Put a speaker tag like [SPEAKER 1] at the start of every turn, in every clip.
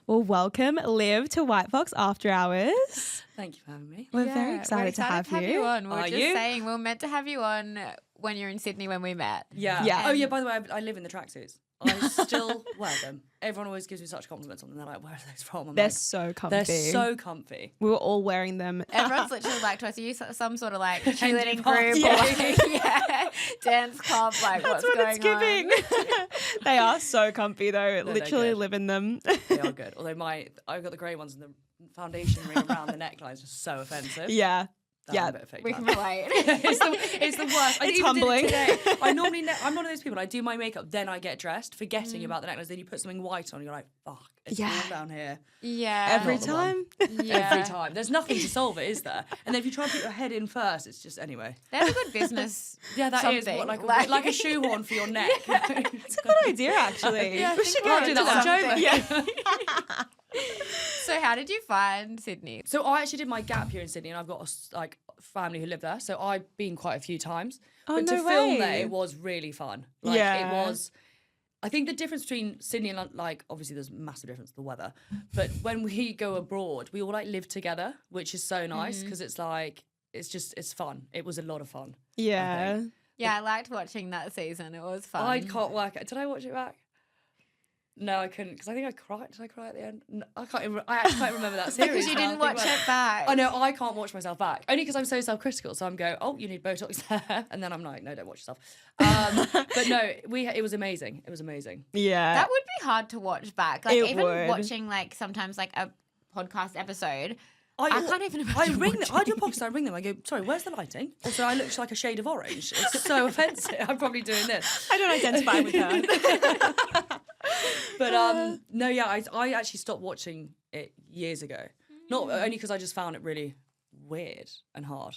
[SPEAKER 1] Well, welcome, Liv, to White Fox After Hours.
[SPEAKER 2] Thank you for having me.
[SPEAKER 1] We're very excited to have you.
[SPEAKER 3] On.
[SPEAKER 2] Are
[SPEAKER 3] just
[SPEAKER 2] you?
[SPEAKER 3] saying we were meant to have you on when you're in Sydney when we met.
[SPEAKER 2] Yeah. Oh, yeah, by the way, I live in the tracksuits. I still wear them. Everyone always gives me such compliments on them. They're like, where are those from?
[SPEAKER 1] They're so comfy.
[SPEAKER 2] They're so comfy.
[SPEAKER 1] We were all wearing them.
[SPEAKER 3] Everyone's literally like to us, are you some sort of like cheerleading
[SPEAKER 2] pop.
[SPEAKER 3] group
[SPEAKER 2] Yeah.
[SPEAKER 3] or like, dance club? Like,
[SPEAKER 1] That's
[SPEAKER 3] what's
[SPEAKER 1] what
[SPEAKER 3] going
[SPEAKER 1] it's giving.
[SPEAKER 3] on?
[SPEAKER 1] They are so comfy though.
[SPEAKER 2] No,
[SPEAKER 1] Literally
[SPEAKER 2] good.
[SPEAKER 1] live in them.
[SPEAKER 2] They are good. Although I've got the grey ones and the foundation ring around the neckline is just so offensive.
[SPEAKER 1] Yeah.
[SPEAKER 2] That's a bit of fake
[SPEAKER 3] We
[SPEAKER 2] tan.
[SPEAKER 3] can relate.
[SPEAKER 2] it's the worst.
[SPEAKER 1] It's
[SPEAKER 2] even
[SPEAKER 1] humbling.
[SPEAKER 2] Did it today. I'm one of those people. I do my makeup, then I get dressed, forgetting about the necklace. Then you put something white on, you're like, fuck, it's
[SPEAKER 1] Yeah.
[SPEAKER 2] all down here.
[SPEAKER 3] Yeah.
[SPEAKER 1] Every
[SPEAKER 2] Not the one.
[SPEAKER 1] time.
[SPEAKER 3] Yeah.
[SPEAKER 2] Every time. There's nothing to solve it, is there? And then if you try and put your head in first, it's just anyway.
[SPEAKER 3] That's a good business.
[SPEAKER 2] Yeah, that is
[SPEAKER 3] something.
[SPEAKER 2] like a shoehorn for your neck.
[SPEAKER 1] It's a good idea, actually.
[SPEAKER 3] Yeah,
[SPEAKER 1] we should
[SPEAKER 2] I'll
[SPEAKER 1] go
[SPEAKER 2] do
[SPEAKER 1] into
[SPEAKER 2] that on
[SPEAKER 1] that.
[SPEAKER 2] Joburg.
[SPEAKER 1] Yeah.
[SPEAKER 3] So how did you find Sydney?
[SPEAKER 2] So I actually did my gap year in Sydney, and I've got a family who live there. So I've been quite a few times.
[SPEAKER 1] Oh,
[SPEAKER 2] but to
[SPEAKER 1] no
[SPEAKER 2] film
[SPEAKER 1] way.
[SPEAKER 2] there, it was really fun. Like,
[SPEAKER 1] Yeah.
[SPEAKER 2] it was. I think the difference between Sydney and like obviously there's a massive difference the weather, but when we go abroad, we all like live together, which is so nice because it's like it's fun. It was a lot of fun.
[SPEAKER 1] Yeah.
[SPEAKER 3] Yeah, I liked watching that season. It was fun.
[SPEAKER 2] I can't work it. Did I watch it back? No, I couldn't because I think I cried. Did I cry at the end? No, I actually can't remember that series.
[SPEAKER 3] Because you
[SPEAKER 2] now I
[SPEAKER 3] didn't
[SPEAKER 2] think
[SPEAKER 3] watch
[SPEAKER 2] about
[SPEAKER 3] it back.
[SPEAKER 2] I know I can't watch myself back only because I'm so self-critical. So I'm going, oh, you need Botox there, and then I'm like, no, don't watch yourself. But no, it was amazing. It was amazing.
[SPEAKER 1] Yeah.
[SPEAKER 3] That would be hard to watch back. Like
[SPEAKER 1] It
[SPEAKER 3] even
[SPEAKER 1] would.
[SPEAKER 3] watching like sometimes like a podcast episode. I can't even imagine
[SPEAKER 2] I ring them.
[SPEAKER 3] watching
[SPEAKER 2] I do a podcast. I ring them. I go, sorry, where's the lighting? Also, I look like a shade of orange. It's so offensive. I'm probably doing this.
[SPEAKER 1] I don't identify with her.
[SPEAKER 2] But no, yeah, I actually stopped watching it years ago. Not only because I just found it really weird and hard.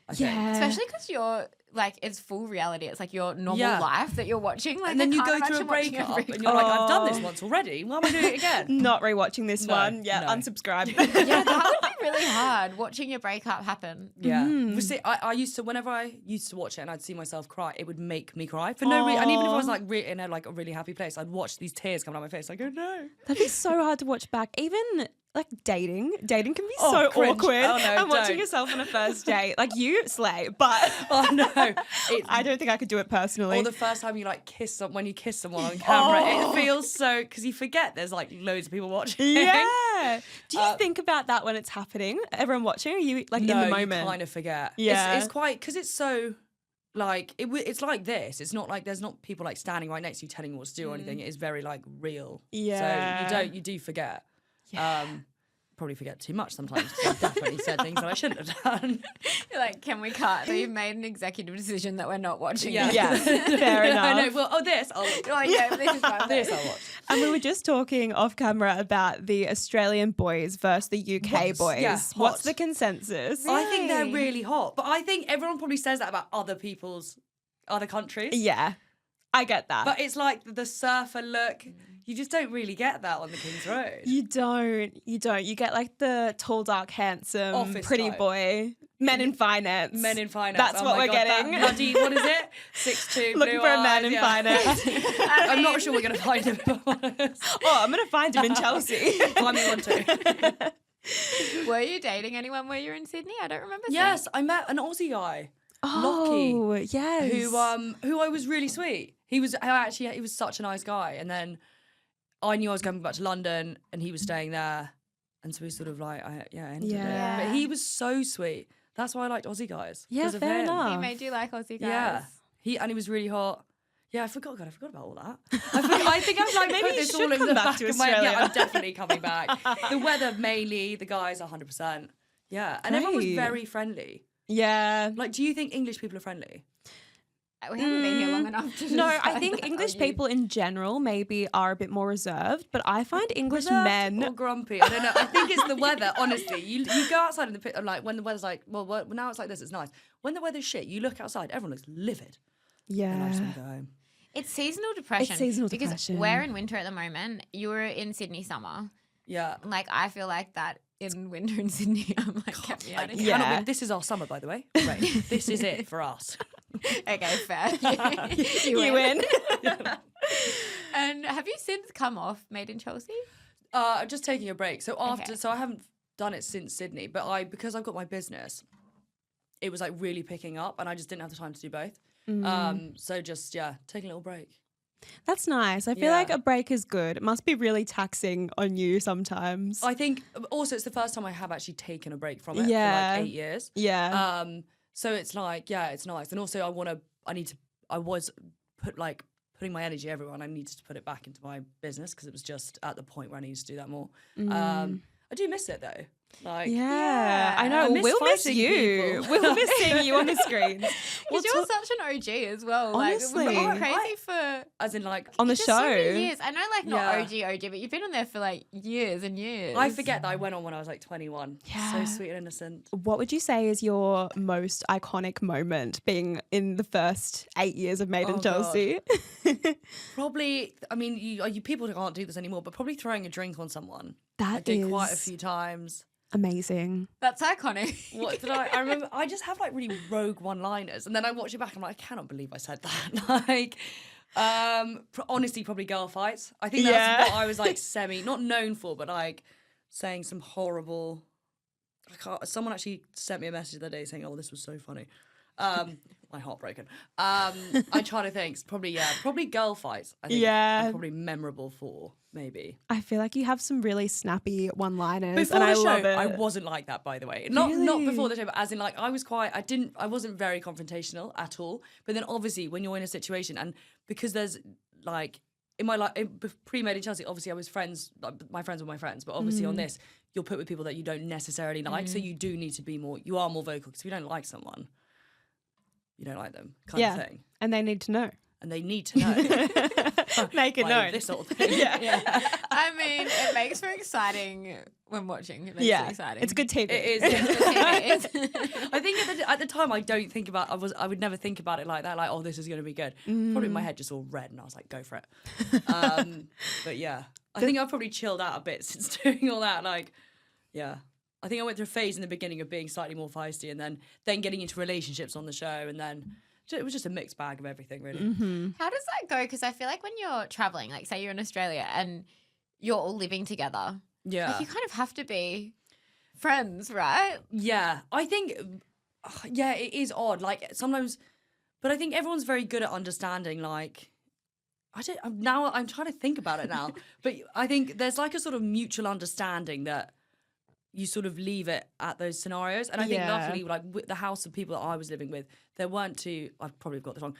[SPEAKER 2] I think.
[SPEAKER 1] Yeah.
[SPEAKER 3] Especially because you're like it's full reality. It's like your normal
[SPEAKER 2] Yeah.
[SPEAKER 3] life that you're watching. Like
[SPEAKER 2] And then
[SPEAKER 3] I
[SPEAKER 2] you
[SPEAKER 3] can't
[SPEAKER 2] go through a
[SPEAKER 3] imagine watching
[SPEAKER 2] breakup and you're like, I've done this
[SPEAKER 1] Oh.
[SPEAKER 2] once already. Why am I doing it again?
[SPEAKER 1] Not rewatching this
[SPEAKER 2] No,
[SPEAKER 1] one. Yeah,
[SPEAKER 2] no.
[SPEAKER 1] unsubscribe.
[SPEAKER 3] Yeah, that would be really hard watching your breakup happen.
[SPEAKER 2] Yeah.
[SPEAKER 1] Mm.
[SPEAKER 2] You see, I used to, whenever I used to watch it and I'd see myself cry, it would make me cry for no reason. And even if I was like in a really happy place, I'd watch these tears coming out my face. I go, no.
[SPEAKER 1] That'd be so hard to watch back. Even like dating can be
[SPEAKER 2] Oh,
[SPEAKER 1] so
[SPEAKER 2] cringe.
[SPEAKER 1] awkward.
[SPEAKER 2] Oh, no,
[SPEAKER 1] and watching
[SPEAKER 2] don't.
[SPEAKER 1] yourself on a first date, like you slay, but
[SPEAKER 2] Oh no. It's,
[SPEAKER 1] I don't think I could do it personally.
[SPEAKER 2] or the first time you like when you kiss someone on camera,
[SPEAKER 1] Oh.
[SPEAKER 2] it feels so, because you forget there's like loads of people watching.
[SPEAKER 1] Yeah. Do you think about that when it's happening? Everyone watching? Are you like
[SPEAKER 2] No,
[SPEAKER 1] in the moment?
[SPEAKER 2] you kind of forget.
[SPEAKER 1] Yeah.
[SPEAKER 2] It's quite, because it's so, like, it's like this. It's not like, there's not people like standing right next to you telling you what to do or anything. It is very like real.
[SPEAKER 1] Yeah.
[SPEAKER 2] So you do forget. Probably forget too much sometimes. 'Cause I've definitely said things that I shouldn't have done.
[SPEAKER 3] You're like, can we cut? So you've made an executive decision that we're not watching.
[SPEAKER 2] Yeah.
[SPEAKER 3] it.
[SPEAKER 1] Yeah, fair enough.
[SPEAKER 2] I know. Well, this I'll watch.
[SPEAKER 3] You're like, yeah, this is fine.
[SPEAKER 2] This I'll watch.
[SPEAKER 1] And we were just talking off camera about the Australian boys versus the UK
[SPEAKER 2] What's-
[SPEAKER 1] boys.
[SPEAKER 2] yeah,
[SPEAKER 1] What's
[SPEAKER 2] hot.
[SPEAKER 1] the consensus?
[SPEAKER 2] I think they're
[SPEAKER 3] Really?
[SPEAKER 2] really hot, but I think everyone probably says that about other countries.
[SPEAKER 1] Yeah, I get that.
[SPEAKER 2] But it's like the surfer look. You just don't really get that on the King's Road.
[SPEAKER 1] You don't. You get like the tall, dark, handsome,
[SPEAKER 2] Office
[SPEAKER 1] pretty
[SPEAKER 2] type.
[SPEAKER 1] boy. Men in finance.
[SPEAKER 2] Men in finance.
[SPEAKER 1] That's
[SPEAKER 2] Oh
[SPEAKER 1] what
[SPEAKER 2] my
[SPEAKER 1] we're
[SPEAKER 2] God,
[SPEAKER 1] getting.
[SPEAKER 2] That bloody, what is it? 6'2",
[SPEAKER 1] Looking
[SPEAKER 2] blue
[SPEAKER 1] for a man
[SPEAKER 2] eyes,
[SPEAKER 1] in
[SPEAKER 2] yeah.
[SPEAKER 1] finance.
[SPEAKER 2] I'm not sure we're going to find him. If I'm honest.
[SPEAKER 1] Oh, I'm going to find him in Chelsea.
[SPEAKER 2] Find me one too.
[SPEAKER 3] Were you dating anyone while you were in Sydney? I don't remember.
[SPEAKER 2] Yes, I met an Aussie guy.
[SPEAKER 1] Oh, yes.
[SPEAKER 2] Who I was really sweet. He was such a nice guy. And then I knew I was coming back to London and he was staying there. And so we sort of like, ended it.
[SPEAKER 1] Yeah.
[SPEAKER 2] But he was so sweet. That's why I liked Aussie guys.
[SPEAKER 1] Yeah,
[SPEAKER 2] 'cause of
[SPEAKER 1] fair
[SPEAKER 2] him.
[SPEAKER 1] enough.
[SPEAKER 3] He made you like Aussie guys.
[SPEAKER 2] Yeah. He was really hot. Yeah, I forgot about all that. I think I've like
[SPEAKER 1] Maybe
[SPEAKER 2] put
[SPEAKER 1] you
[SPEAKER 2] this
[SPEAKER 1] should
[SPEAKER 2] all in
[SPEAKER 1] come
[SPEAKER 2] the
[SPEAKER 1] back
[SPEAKER 2] back
[SPEAKER 1] to
[SPEAKER 2] of my head. Yeah,
[SPEAKER 1] Australia.
[SPEAKER 2] I'm definitely coming back. The weather mainly, the guys 100%. Yeah, and everyone was
[SPEAKER 1] Great.
[SPEAKER 2] very friendly.
[SPEAKER 1] Yeah.
[SPEAKER 2] Like, do you think English people are friendly?
[SPEAKER 3] We haven't been here long enough to
[SPEAKER 1] No, I
[SPEAKER 3] decide
[SPEAKER 1] think
[SPEAKER 3] that,
[SPEAKER 1] English
[SPEAKER 3] are you?
[SPEAKER 1] people in general maybe are a bit more reserved, but I find English
[SPEAKER 2] Reserved
[SPEAKER 1] men.
[SPEAKER 2] or grumpy? I don't know. I think it's the weather. Honestly, you go outside in the pit, like when the weather's like, well, now it's like this. It's nice. When the weather's shit, you look outside. Everyone looks livid. And I just
[SPEAKER 1] Yeah.
[SPEAKER 2] want to go home.
[SPEAKER 3] It's seasonal depression.
[SPEAKER 1] It's seasonal
[SPEAKER 3] because
[SPEAKER 1] depression.
[SPEAKER 3] we're in winter at the moment. You're in Sydney summer.
[SPEAKER 2] Yeah.
[SPEAKER 3] Like I feel like that in winter in Sydney. I'm like, get me out of here.
[SPEAKER 1] Yeah.
[SPEAKER 2] Cannot be- this is our summer, by the way. Right. This is it for us.
[SPEAKER 3] Okay, fair.
[SPEAKER 1] You win.
[SPEAKER 3] And have you since come off Made in Chelsea?
[SPEAKER 2] Just taking a break. So so I haven't done it since Sydney, but because I've got my business, it was like really picking up, and I just didn't have the time to do both. So just taking a little break.
[SPEAKER 1] That's nice. I feel like a break is good. It must be really taxing on you sometimes.
[SPEAKER 2] I think also it's the first time I have actually taken a break from it for like 8 years.
[SPEAKER 1] Yeah.
[SPEAKER 2] So it's like, it's nice. And also I was putting my energy everywhere, and I needed to put it back into my business because it was just at the point where I needed to do that more. I do miss it though. Like,
[SPEAKER 1] I know. We'll miss you.
[SPEAKER 2] people.
[SPEAKER 1] We'll miss seeing you on the screen.
[SPEAKER 3] Because you're such an OG as well.
[SPEAKER 1] Honestly.
[SPEAKER 3] Like, we've been crazy for
[SPEAKER 2] as in like
[SPEAKER 1] on the
[SPEAKER 3] just
[SPEAKER 1] show.
[SPEAKER 3] so many years. I know, like not OG, but you've been on there for like years and years.
[SPEAKER 2] I forget that I went on when I was like 21.
[SPEAKER 1] Yeah.
[SPEAKER 2] So sweet and innocent.
[SPEAKER 1] What would you say is your most iconic moment being in the first 8 years of Made in Chelsea?
[SPEAKER 2] Probably, I mean, you people can't do this anymore, but probably throwing a drink on someone. I
[SPEAKER 1] That
[SPEAKER 2] did
[SPEAKER 1] is
[SPEAKER 2] quite a few times.
[SPEAKER 1] amazing.
[SPEAKER 3] That's iconic.
[SPEAKER 2] What did I remember? I just have like really rogue one-liners, and then I watch it back and I'm like, I cannot believe I said that. Like, honestly, probably girl fights. I think that's what I was like not known for, but like saying some horrible. Someone actually sent me a message the other day saying, "Oh, this was so funny." My heart broken. I try to think. It's probably girl fights. I think I'm probably memorable for maybe.
[SPEAKER 1] I feel like you have some really snappy one-liners,
[SPEAKER 2] Before
[SPEAKER 1] and
[SPEAKER 2] the
[SPEAKER 1] I
[SPEAKER 2] show,
[SPEAKER 1] love it.
[SPEAKER 2] I wasn't like that, by the way. Not before the show, but as in like I wasn't very confrontational at all. But then obviously when you're in a situation, and because there's like in my life pre-Made in Chelsea, obviously I was friends. Like, my friends were my friends, but obviously on this, you're put with people that you don't necessarily like, so you do need to be more. You are more vocal because if you don't like someone, you don't like them, kind of thing.
[SPEAKER 1] And they need to know.
[SPEAKER 2] And they need to know.
[SPEAKER 1] Make it known.
[SPEAKER 2] This sort of thing.
[SPEAKER 3] I mean, it makes for exciting when watching. It makes it exciting.
[SPEAKER 1] It's good TV.
[SPEAKER 2] It is.
[SPEAKER 3] It's good TV.
[SPEAKER 2] I think at the time I would never think about it like that. Like, oh, this is going to be good. Probably my head just all red, and I was like, go for it. But yeah, I think I've probably chilled out a bit since doing all that. Like, yeah. I think I went through a phase in the beginning of being slightly more feisty, and then getting into relationships on the show, and then it was just a mixed bag of everything, really.
[SPEAKER 3] How does that go? Because I feel like when you're traveling, like say you're in Australia and you're all living together, like you kind of have to be friends, right?
[SPEAKER 2] Yeah, I think, it is odd. Like sometimes, but I think everyone's very good at understanding. Like, I'm trying to think about it now, but I think there's like a sort of mutual understanding that you sort of leave it at those scenarios. And I think luckily, like with the house of people that I was living with, there weren't I've probably got this wrong,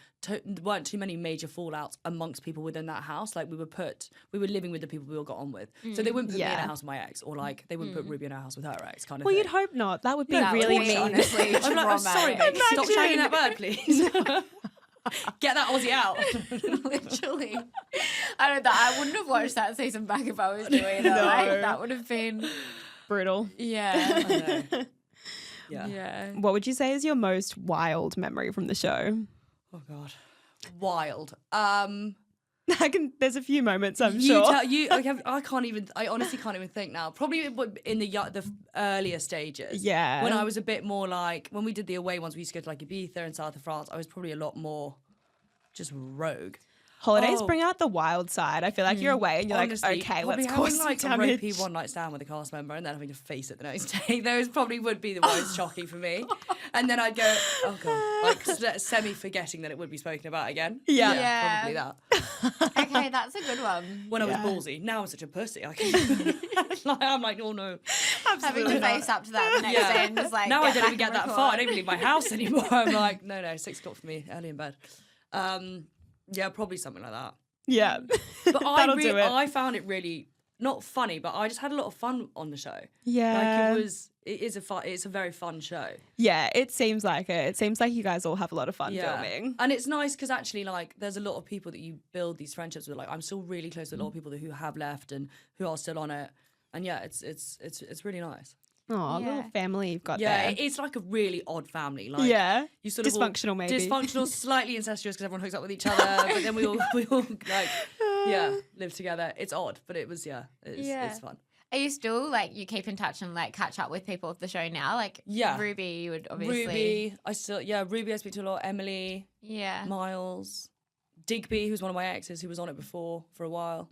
[SPEAKER 2] weren't too many major fallouts amongst people within that house. Like we were living with the people we all got on with. So they wouldn't put me in a house with my ex, or like they wouldn't put Ruby in a house with her ex, kind of
[SPEAKER 1] Well,
[SPEAKER 2] thing.
[SPEAKER 1] you'd hope not. That would be
[SPEAKER 3] That
[SPEAKER 1] really
[SPEAKER 3] would be
[SPEAKER 1] mean.
[SPEAKER 3] honestly
[SPEAKER 2] I'm like, I'm sorry, mate. Stop shagging that bird, please. Get that Aussie out.
[SPEAKER 3] Literally. I don't know. I wouldn't have watched that season back if I was doing it.
[SPEAKER 1] No.
[SPEAKER 3] Like, that would have been
[SPEAKER 1] Brutal.
[SPEAKER 3] Yeah.
[SPEAKER 2] I know.
[SPEAKER 3] Yeah.
[SPEAKER 1] What would you say is your most wild memory from the show?
[SPEAKER 2] Oh God, wild.
[SPEAKER 1] There's a few moments, I'm
[SPEAKER 2] You
[SPEAKER 1] sure.
[SPEAKER 2] I honestly can't even think now. Probably in the earlier stages.
[SPEAKER 1] Yeah.
[SPEAKER 2] When I was a bit more like, when we did the away ones, we used to go to like Ibiza and south of France. I was probably a lot more just rogue.
[SPEAKER 1] Holidays
[SPEAKER 2] Oh.
[SPEAKER 1] bring out the wild side. I feel like you're away and you're
[SPEAKER 2] Honestly,
[SPEAKER 1] like, okay,
[SPEAKER 2] probably
[SPEAKER 1] let's cause
[SPEAKER 2] having
[SPEAKER 1] some
[SPEAKER 2] like a
[SPEAKER 1] damage.
[SPEAKER 2] ropey one night stand with a cast member and then having to face it the next day. Those probably would be the most shocking for me. And then I'd go, oh God, like semi forgetting that it would be spoken about again.
[SPEAKER 1] Yeah.
[SPEAKER 2] Probably that.
[SPEAKER 3] Okay, that's a good one.
[SPEAKER 2] When I was ballsy, now I'm such a pussy. I'm like, oh no.
[SPEAKER 3] Having to face up to that the next day and just like
[SPEAKER 2] Now I
[SPEAKER 3] get
[SPEAKER 2] don't even
[SPEAKER 3] back
[SPEAKER 2] get
[SPEAKER 3] and
[SPEAKER 2] that far. I
[SPEAKER 3] record.
[SPEAKER 2] don't even leave my house anymore. I'm like, no, 6 o'clock for me, early in bed. Yeah, probably something like that.
[SPEAKER 1] Yeah.
[SPEAKER 2] But
[SPEAKER 1] That'll do it.
[SPEAKER 2] I found it really not funny, but I just had a lot of fun on the show.
[SPEAKER 1] Yeah.
[SPEAKER 2] Like it's a very fun show.
[SPEAKER 1] Yeah, it seems like it. It seems like you guys all have a lot of fun filming.
[SPEAKER 2] And it's nice because actually, like, there's a lot of people that you build these friendships with. Like, I'm still really close to a lot of people who have left and who are still on it. And yeah, it's really nice.
[SPEAKER 1] Oh,
[SPEAKER 3] Yeah.
[SPEAKER 1] little family you've got
[SPEAKER 2] Yeah,
[SPEAKER 1] there.
[SPEAKER 2] it's like a really odd family. Like,
[SPEAKER 1] Yeah.
[SPEAKER 2] you sort of all-
[SPEAKER 1] Dysfunctional, maybe.
[SPEAKER 2] Dysfunctional, slightly incestuous because everyone hooks up with each other, but then we all like live together. It's odd, but it was it's fun.
[SPEAKER 3] Are you still like you keep in touch and like catch up with people of the show now? Like Ruby, you would obviously
[SPEAKER 2] Ruby, I speak to a lot. Emily,
[SPEAKER 3] Yeah.
[SPEAKER 2] Miles, Digby, who's one of my exes who was on it before for a while.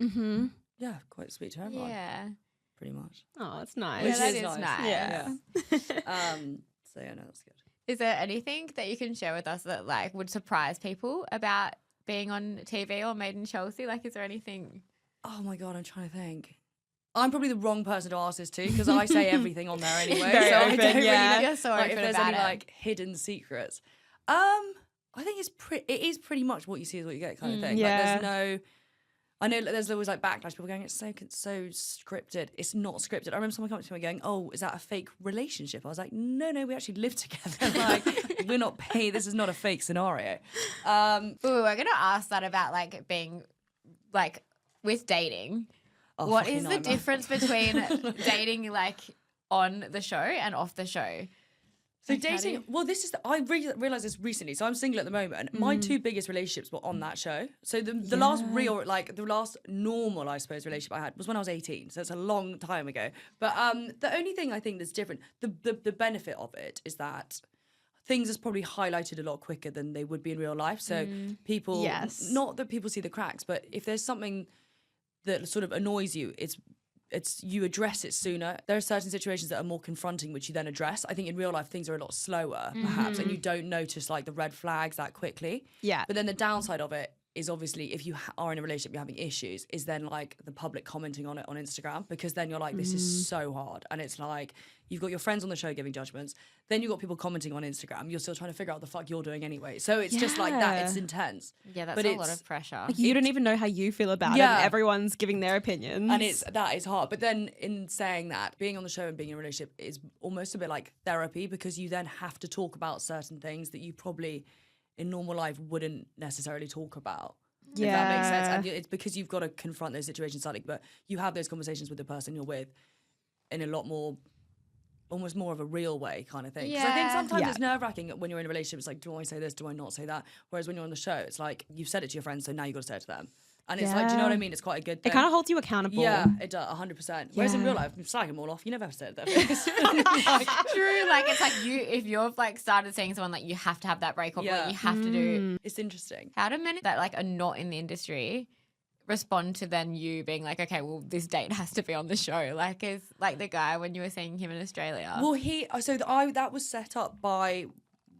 [SPEAKER 2] quite sweet to everyone.
[SPEAKER 3] Yeah.
[SPEAKER 2] Pretty much.
[SPEAKER 1] Oh, that's nice.
[SPEAKER 3] Yeah, that
[SPEAKER 2] is
[SPEAKER 3] is
[SPEAKER 2] nice.
[SPEAKER 3] nice.
[SPEAKER 1] Yeah.
[SPEAKER 2] So yeah, no, that's good.
[SPEAKER 3] Is there anything that you can share with us that like would surprise people about being on TV or Made in Chelsea? Like, is there anything?
[SPEAKER 2] Oh my God, I'm trying to think. I'm probably the wrong person to ask this to because I say everything on there anyway.
[SPEAKER 1] Very
[SPEAKER 2] so
[SPEAKER 1] open,
[SPEAKER 2] I don't
[SPEAKER 1] yeah.
[SPEAKER 2] really know
[SPEAKER 3] You're so
[SPEAKER 2] like, if
[SPEAKER 3] open
[SPEAKER 2] there's
[SPEAKER 3] about
[SPEAKER 2] any
[SPEAKER 3] it.
[SPEAKER 2] like hidden secrets. I think it is pretty much what you see is what you get kind of thing.
[SPEAKER 1] Yeah.
[SPEAKER 2] Like, there's no. I know there's always like backlash. People going, it's so scripted. It's not scripted. I remember someone coming to me going, "Oh, is that a fake relationship?" I was like, "No, we actually live together. Like, we're not paid. This is not a fake scenario."
[SPEAKER 3] Ooh, we're gonna ask that about like being like with dating.
[SPEAKER 2] Oh,
[SPEAKER 3] What
[SPEAKER 2] fucking
[SPEAKER 3] is the
[SPEAKER 2] nightmare.
[SPEAKER 3] difference between dating like on the show and off the show?
[SPEAKER 2] So
[SPEAKER 3] Like, how do
[SPEAKER 2] dating,
[SPEAKER 3] you-
[SPEAKER 2] well, this is, I realised this recently. So I'm single at the moment. My two biggest relationships were on that show. So the last real, like the last normal, I suppose, relationship I had was when I was 18. So it's a long time ago. But the only thing I think that's different, the benefit of it is that things is probably highlighted a lot quicker than they would be in real life. So people,
[SPEAKER 1] Yes.
[SPEAKER 2] not that people see the cracks, but if there's something that sort of annoys you, it's you address it sooner. There are certain situations that are more confronting, which you then address. I think in real life things are a lot slower, perhaps, and you don't notice like the red flags that quickly.
[SPEAKER 1] Yeah.
[SPEAKER 2] But then the downside of it is obviously if you are in a relationship, you're having issues, is then like the public commenting on it on Instagram, because then you're like, this is so hard. And it's like, you've got your friends on the show giving judgments, then you've got people commenting on Instagram. You're still trying to figure out what the fuck you're doing anyway. So it's just like that. It's intense.
[SPEAKER 3] Yeah, that's
[SPEAKER 2] But
[SPEAKER 3] a lot
[SPEAKER 2] it's-
[SPEAKER 3] of pressure.
[SPEAKER 1] Like, you don't even know how you feel about it.
[SPEAKER 2] Yeah.
[SPEAKER 1] And everyone's giving their opinions.
[SPEAKER 2] And that is hard. But then in saying that, being on the show and being in a relationship is almost a bit like therapy, because you then have to talk about certain things that you probably in normal life wouldn't necessarily talk about. If that makes sense. And it's because you've got to confront those situations slightly, but you have those conversations with the person you're with in a lot more, almost more of a real way kind of thing. Because I think
[SPEAKER 3] Yeah.
[SPEAKER 2] sometimes
[SPEAKER 1] Yeah.
[SPEAKER 2] it's nerve-wracking when you're in a relationship. It's like, do I say this? Do I not say that? Whereas when you're on the show, it's like, you've said it to your friends, so now you've got to say it to them. And it's like, do you know what I mean? It's quite a good thing.
[SPEAKER 1] It kind of holds you accountable.
[SPEAKER 2] Yeah, it does, 100%. Whereas in
[SPEAKER 1] Yeah.
[SPEAKER 2] real life, you slag them all off. You never have to say it to their face. Like,
[SPEAKER 3] True, like it's like if you've like started seeing someone, like you have to have that breakup,
[SPEAKER 2] Yeah.
[SPEAKER 3] like you have to do.
[SPEAKER 2] it's interesting.
[SPEAKER 3] How do men that like are not in the industry respond to then you being like, okay, well this date has to be on the show? Like is like the guy when you were seeing him in Australia.
[SPEAKER 2] Well, that was set up by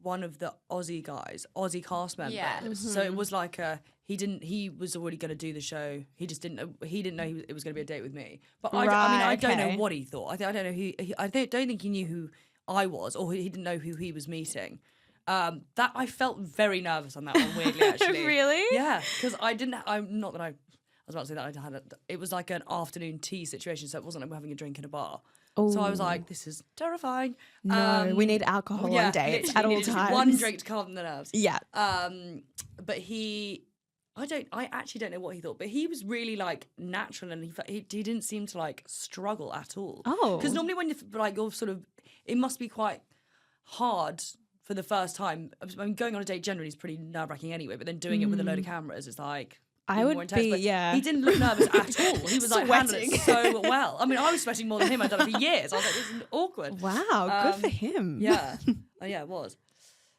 [SPEAKER 2] one of the Aussie guys, Aussie cast members.
[SPEAKER 3] Yeah.
[SPEAKER 2] So it was like he was already going to do the show. He just didn't know it was going to be a date with me. But I
[SPEAKER 1] Right,
[SPEAKER 2] don't know
[SPEAKER 1] okay.
[SPEAKER 2] what he thought. I don't know I don't think he knew who I was, or he didn't know who he was meeting. That I felt very nervous on that one, weirdly, actually.
[SPEAKER 1] Really?
[SPEAKER 2] Yeah, because I was about to say that it was like an afternoon tea situation, so it wasn't like we're having a drink in a bar. So I was like, this is terrifying.
[SPEAKER 1] No, we need alcohol on dates at all
[SPEAKER 2] literally needed
[SPEAKER 1] times.
[SPEAKER 2] one drink to calm the nerves.
[SPEAKER 1] Yeah.
[SPEAKER 2] But I actually don't know what he thought, but he was really like natural, and he didn't seem to like struggle at all.
[SPEAKER 1] Oh.
[SPEAKER 2] Because normally when you're sort of, it must be quite hard for the first time. I mean, going on a date generally is pretty nerve-wracking anyway, but then doing it with a load of cameras is like,
[SPEAKER 1] I
[SPEAKER 2] even
[SPEAKER 1] would
[SPEAKER 2] more intense.
[SPEAKER 1] be,
[SPEAKER 2] But
[SPEAKER 1] yeah.
[SPEAKER 2] he didn't look nervous at all. He was like handling it
[SPEAKER 1] Sweating.
[SPEAKER 2] so well. I mean, I was sweating more than him. I'd done it for years. I was like, this is awkward.
[SPEAKER 1] Wow, good for him.
[SPEAKER 2] Yeah. Oh, yeah, it was.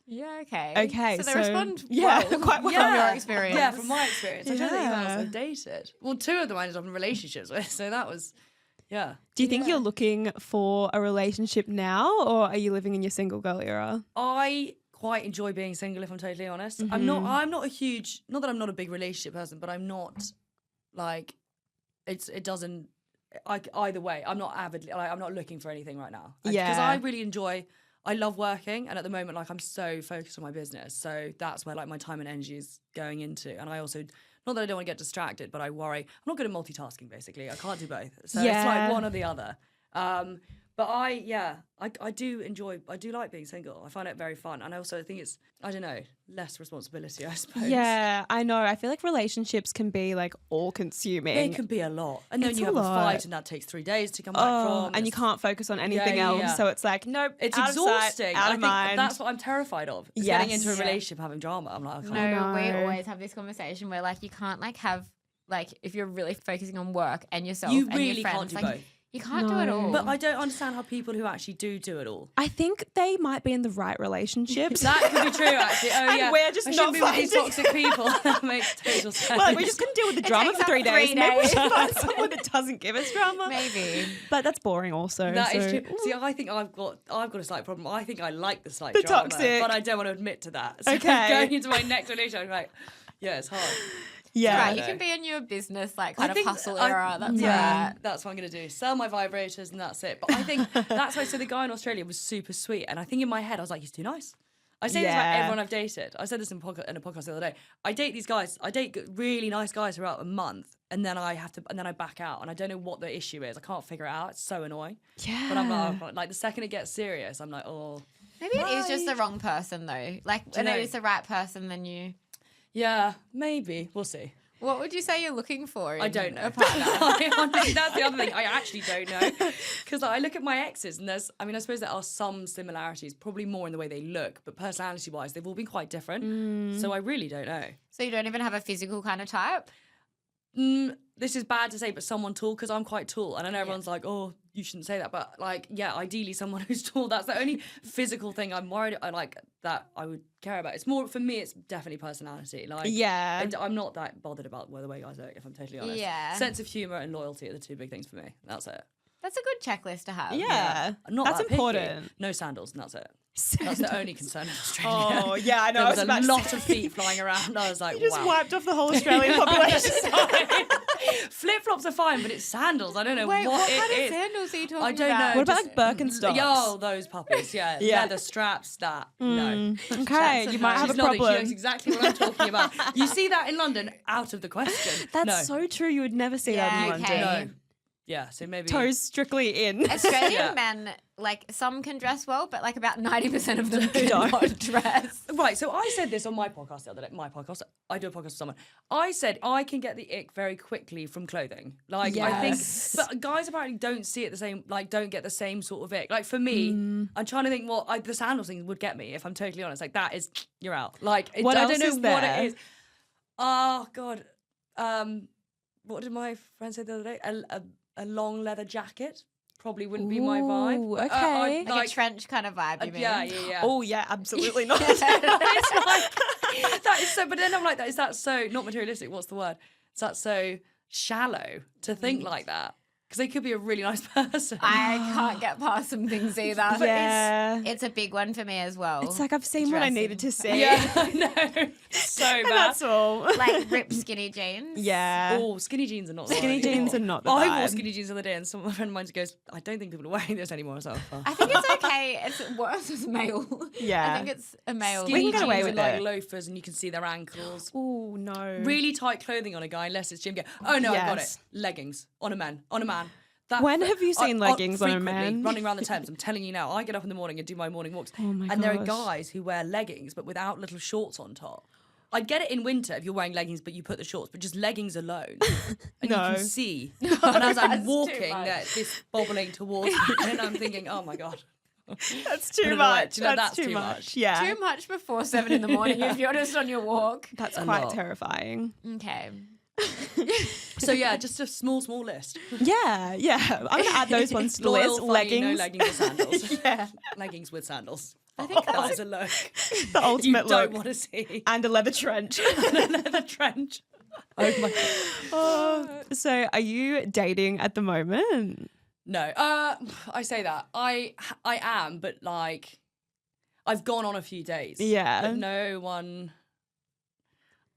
[SPEAKER 3] yeah, okay.
[SPEAKER 1] Okay,
[SPEAKER 3] So they
[SPEAKER 1] so-
[SPEAKER 3] respond
[SPEAKER 1] yeah,
[SPEAKER 3] well
[SPEAKER 1] quite well.
[SPEAKER 3] from your experience.
[SPEAKER 2] Yeah, from my experience. I don't think anyone else
[SPEAKER 1] Yeah.
[SPEAKER 2] I've dated. Well, two of them I ended up in relationships with, so that was, yeah.
[SPEAKER 1] Do you think you're looking for a relationship now, or are you living in your single girl era?
[SPEAKER 2] I quite enjoy being single, if I'm totally honest. I'm not a huge, not that I'm not a big relationship person, but I'm not like, either way, I'm not avidly, like, I'm not looking for anything right now. Because
[SPEAKER 1] Yeah.
[SPEAKER 2] I really I love working, and at the moment, like, I'm so focused on my business. So that's where like my time and energy is going into. And I also, not that I don't want to get distracted, but I worry. I'm not good at multitasking, basically. I can't do both. So it's
[SPEAKER 1] Yeah.
[SPEAKER 2] like one or the other. But I do like being single. I find it very fun. And I also think it's, I don't know, less responsibility, I suppose.
[SPEAKER 1] Yeah, I know. I feel like relationships can be like all consuming.
[SPEAKER 2] It can be a lot. And then
[SPEAKER 1] It's
[SPEAKER 2] you
[SPEAKER 1] a
[SPEAKER 2] have a
[SPEAKER 1] lot.
[SPEAKER 2] fight, and that takes 3 days to come back
[SPEAKER 1] Oh,
[SPEAKER 2] from.
[SPEAKER 1] and you
[SPEAKER 2] It's-
[SPEAKER 1] can't focus on anything
[SPEAKER 2] yeah,
[SPEAKER 1] else.
[SPEAKER 2] yeah.
[SPEAKER 1] So it's like, nope,
[SPEAKER 2] It's
[SPEAKER 1] out
[SPEAKER 2] exhausting.
[SPEAKER 1] of sight, out
[SPEAKER 2] I
[SPEAKER 1] of
[SPEAKER 2] think
[SPEAKER 1] mind.
[SPEAKER 2] that's what I'm terrified of. Is getting
[SPEAKER 1] Yes.
[SPEAKER 2] into a
[SPEAKER 1] Yeah.
[SPEAKER 2] relationship having drama. I'm like, I can't.
[SPEAKER 3] No, we
[SPEAKER 1] know.
[SPEAKER 3] always have this conversation where like you can't like have like if you're really focusing on work and yourself
[SPEAKER 2] You
[SPEAKER 3] and
[SPEAKER 2] really
[SPEAKER 3] your friends,
[SPEAKER 2] can't do
[SPEAKER 3] like
[SPEAKER 2] both.
[SPEAKER 3] You can't do it all.
[SPEAKER 2] But I don't understand how people who actually do it all.
[SPEAKER 1] I think they might be in the right relationships.
[SPEAKER 2] That could be true, actually. Oh,
[SPEAKER 1] And
[SPEAKER 2] yeah.
[SPEAKER 1] we're just
[SPEAKER 2] I
[SPEAKER 1] not
[SPEAKER 2] shouldn't be with these
[SPEAKER 1] finding-
[SPEAKER 2] toxic people. That makes total sense.
[SPEAKER 1] Well, we just couldn't deal with the drama
[SPEAKER 3] takes
[SPEAKER 1] for 3
[SPEAKER 3] up 3
[SPEAKER 1] days. Maybe we
[SPEAKER 3] days.
[SPEAKER 1] should find someone that doesn't give us drama.
[SPEAKER 3] Maybe.
[SPEAKER 1] But that's boring also.
[SPEAKER 2] That is
[SPEAKER 1] so-
[SPEAKER 2] true. See, I think I've got a slight problem. I think I like the slight
[SPEAKER 1] The
[SPEAKER 2] drama,
[SPEAKER 1] toxic.
[SPEAKER 2] but I don't want to admit to that. So
[SPEAKER 1] Okay.
[SPEAKER 2] going into my next relationship, I'm like, yeah, it's hard.
[SPEAKER 1] Yeah.
[SPEAKER 3] Right,
[SPEAKER 2] I
[SPEAKER 3] you
[SPEAKER 2] know.
[SPEAKER 3] can be in your business like kind of
[SPEAKER 2] think
[SPEAKER 3] hustle
[SPEAKER 2] I-
[SPEAKER 3] era. That's
[SPEAKER 2] yeah,
[SPEAKER 3] right.
[SPEAKER 2] that's what I'm going to do. Sell my vibrators and that's it. But I think that's why. So the guy in Australia was super sweet, and I think in my head I was like, he's too nice. I say this about
[SPEAKER 1] Yeah.
[SPEAKER 2] everyone I've dated. I said this in a podcast the other day. I date these guys. I date really nice guys throughout a month, and then I back out, and I don't know what the issue is. I can't figure it out. It's so annoying.
[SPEAKER 1] Yeah.
[SPEAKER 2] But I'm like the second it gets serious, I'm like, oh.
[SPEAKER 3] Maybe it is just the wrong person though. Like when
[SPEAKER 2] know?
[SPEAKER 3] it is the right person, then you.
[SPEAKER 2] Yeah, maybe. We'll see.
[SPEAKER 3] What would you say you're looking for?
[SPEAKER 2] I
[SPEAKER 3] in
[SPEAKER 2] don't know.
[SPEAKER 3] a partner?
[SPEAKER 2] Honestly, that's the other thing. I actually don't know. Because I look at my exes and I suppose there are some similarities, probably more in the way they look, but personality-wise, they've all been quite different. So I really don't know.
[SPEAKER 3] So you don't even have a physical kind of type?
[SPEAKER 2] This is bad to say, but someone tall, because I'm quite tall. And I know everyone's like, oh, you shouldn't say that. But like, yeah, ideally someone who's tall. That's the only physical thing I'm worried that I would care about. It's more, for me, it's definitely personality. Like,
[SPEAKER 1] Yeah.
[SPEAKER 2] I'm not that bothered about the way guys look, if I'm totally honest.
[SPEAKER 3] Yeah.
[SPEAKER 2] Sense of humour and loyalty are the two big things for me. That's it.
[SPEAKER 3] That's a good checklist to have.
[SPEAKER 1] Yeah.
[SPEAKER 2] I'm not
[SPEAKER 1] That's
[SPEAKER 2] that picky.
[SPEAKER 1] important.
[SPEAKER 2] No sandals, and that's it. That's the only concern in Australia.
[SPEAKER 1] Oh, yeah, I know.
[SPEAKER 2] There
[SPEAKER 1] I
[SPEAKER 2] was
[SPEAKER 1] was
[SPEAKER 2] a
[SPEAKER 1] about to
[SPEAKER 2] lot
[SPEAKER 1] say.
[SPEAKER 2] of feet flying around. I was like,
[SPEAKER 1] You just
[SPEAKER 2] wow.
[SPEAKER 1] wiped off the whole Australian population.
[SPEAKER 2] Flip-flops are fine, but it's sandals. I don't know
[SPEAKER 3] Wait, what
[SPEAKER 2] it
[SPEAKER 3] kind of
[SPEAKER 2] is.
[SPEAKER 3] sandals are you talking
[SPEAKER 2] I don't
[SPEAKER 3] about?
[SPEAKER 2] know.
[SPEAKER 1] What about
[SPEAKER 2] just-
[SPEAKER 1] like Birkenstocks?
[SPEAKER 2] Yo, those puppies, yeah.
[SPEAKER 1] Yeah.
[SPEAKER 2] Leather straps, that. No.
[SPEAKER 1] Okay, you might have
[SPEAKER 2] She's
[SPEAKER 1] a
[SPEAKER 2] nodding. She
[SPEAKER 1] problem.
[SPEAKER 2] knows exactly what I'm talking about. You see that in London, out of the question.
[SPEAKER 1] That's
[SPEAKER 2] no.
[SPEAKER 1] so true. You would never see that in
[SPEAKER 3] Yeah,
[SPEAKER 1] London.
[SPEAKER 3] okay.
[SPEAKER 2] No. Yeah, so maybe...
[SPEAKER 1] Toes strictly in.
[SPEAKER 3] Australian
[SPEAKER 2] Yeah.
[SPEAKER 3] men, like some can dress well, but like about 90% of them do
[SPEAKER 1] Don't.
[SPEAKER 3] not dress.
[SPEAKER 2] Right, so I said this on my podcast the other day. My podcast, I do a podcast with someone. I said I can get the ick very quickly from clothing. Like I think,
[SPEAKER 1] Yes.
[SPEAKER 2] but guys apparently don't see it the same. Like don't get the same sort of ick. Like for me, I'm trying to think what the sandals thing would get me. If I'm totally honest, like that is you're out. Like
[SPEAKER 1] What
[SPEAKER 2] I
[SPEAKER 1] else
[SPEAKER 2] don't know
[SPEAKER 1] is
[SPEAKER 2] what
[SPEAKER 1] there?
[SPEAKER 2] it is. Oh God, what did my friend say the other day? A long leather jacket probably wouldn't be my vibe.
[SPEAKER 1] Ooh,
[SPEAKER 2] But,
[SPEAKER 1] okay.
[SPEAKER 3] Like a trench kind of vibe, you mean?
[SPEAKER 2] yeah.
[SPEAKER 1] Oh, yeah, absolutely not.
[SPEAKER 2] It's like that is so. But then I'm like, is that so not materialistic? What's the word? Is that so shallow to think like that? Because they could be a really nice person.
[SPEAKER 3] I can't get past some things either.
[SPEAKER 1] Yeah.
[SPEAKER 3] It's a big one for me as well.
[SPEAKER 1] It's like I've seen what I
[SPEAKER 3] Dressing.
[SPEAKER 1] needed to see.
[SPEAKER 2] yeah, I know. So
[SPEAKER 1] And
[SPEAKER 2] bad.
[SPEAKER 1] that's all.
[SPEAKER 3] like ripped skinny jeans.
[SPEAKER 1] Yeah.
[SPEAKER 2] Oh, skinny jeans are not the
[SPEAKER 1] Skinny
[SPEAKER 2] vibe
[SPEAKER 1] jeans
[SPEAKER 2] anymore.
[SPEAKER 1] are not the
[SPEAKER 2] I wore
[SPEAKER 1] vibe.
[SPEAKER 2] skinny jeans the other day, and some friend of mine goes, "I don't think people are wearing this anymore." So
[SPEAKER 3] I think it's okay. It's worse as a male.
[SPEAKER 1] Yeah.
[SPEAKER 3] I think it's a male.
[SPEAKER 2] skinny
[SPEAKER 1] We can get away
[SPEAKER 2] jeans
[SPEAKER 1] with
[SPEAKER 2] with like
[SPEAKER 1] it.
[SPEAKER 2] loafers, and you can see their ankles.
[SPEAKER 1] Oh, no.
[SPEAKER 2] Really tight clothing on a guy, unless it's gym gear. Oh no, I got it.
[SPEAKER 1] Yes.
[SPEAKER 2] Leggings on a man. That,
[SPEAKER 1] When have you seen leggings on a
[SPEAKER 2] frequently,
[SPEAKER 1] man?
[SPEAKER 2] running around the Thames. I'm telling you now. I get up in the morning and do my morning walks,
[SPEAKER 1] Oh my
[SPEAKER 2] and there are
[SPEAKER 1] gosh.
[SPEAKER 2] guys who wear leggings but without little shorts on top. I'd get it in winter if you're wearing leggings but you put the shorts, but just leggings alone, and
[SPEAKER 1] No.
[SPEAKER 2] you can see. And as I'm
[SPEAKER 3] that's too
[SPEAKER 2] walking,
[SPEAKER 3] much.
[SPEAKER 2] this bobbling towards me, and I'm thinking, oh my god.
[SPEAKER 1] That's
[SPEAKER 2] Put
[SPEAKER 1] too
[SPEAKER 2] it away.
[SPEAKER 1] much.
[SPEAKER 2] Do you know,
[SPEAKER 1] That's
[SPEAKER 2] that's
[SPEAKER 1] too
[SPEAKER 2] too
[SPEAKER 1] much.
[SPEAKER 2] much.
[SPEAKER 1] Yeah.
[SPEAKER 3] Too much before 7 in the morning if you're just on your walk.
[SPEAKER 1] That's
[SPEAKER 2] A
[SPEAKER 1] quite
[SPEAKER 2] lot.
[SPEAKER 1] terrifying.
[SPEAKER 3] Okay.
[SPEAKER 2] So yeah, just a small list.
[SPEAKER 1] Yeah, yeah. I'm going to add those ones to the
[SPEAKER 2] Loyal,
[SPEAKER 1] list.
[SPEAKER 2] funny,
[SPEAKER 1] Leggings.
[SPEAKER 2] no leggings or sandals.
[SPEAKER 1] Yeah.
[SPEAKER 2] Leggings with sandals.
[SPEAKER 3] I think
[SPEAKER 2] that
[SPEAKER 3] that's
[SPEAKER 2] is a look
[SPEAKER 1] The
[SPEAKER 2] you
[SPEAKER 1] ultimate
[SPEAKER 2] don't
[SPEAKER 1] look.
[SPEAKER 2] want to see.
[SPEAKER 1] And a leather trench.
[SPEAKER 2] Leather trench. Oh my god.
[SPEAKER 1] Oh, so are you dating at the moment?
[SPEAKER 2] No. I say that. I am, but like I've gone on a few dates.
[SPEAKER 1] Yeah.
[SPEAKER 2] But no one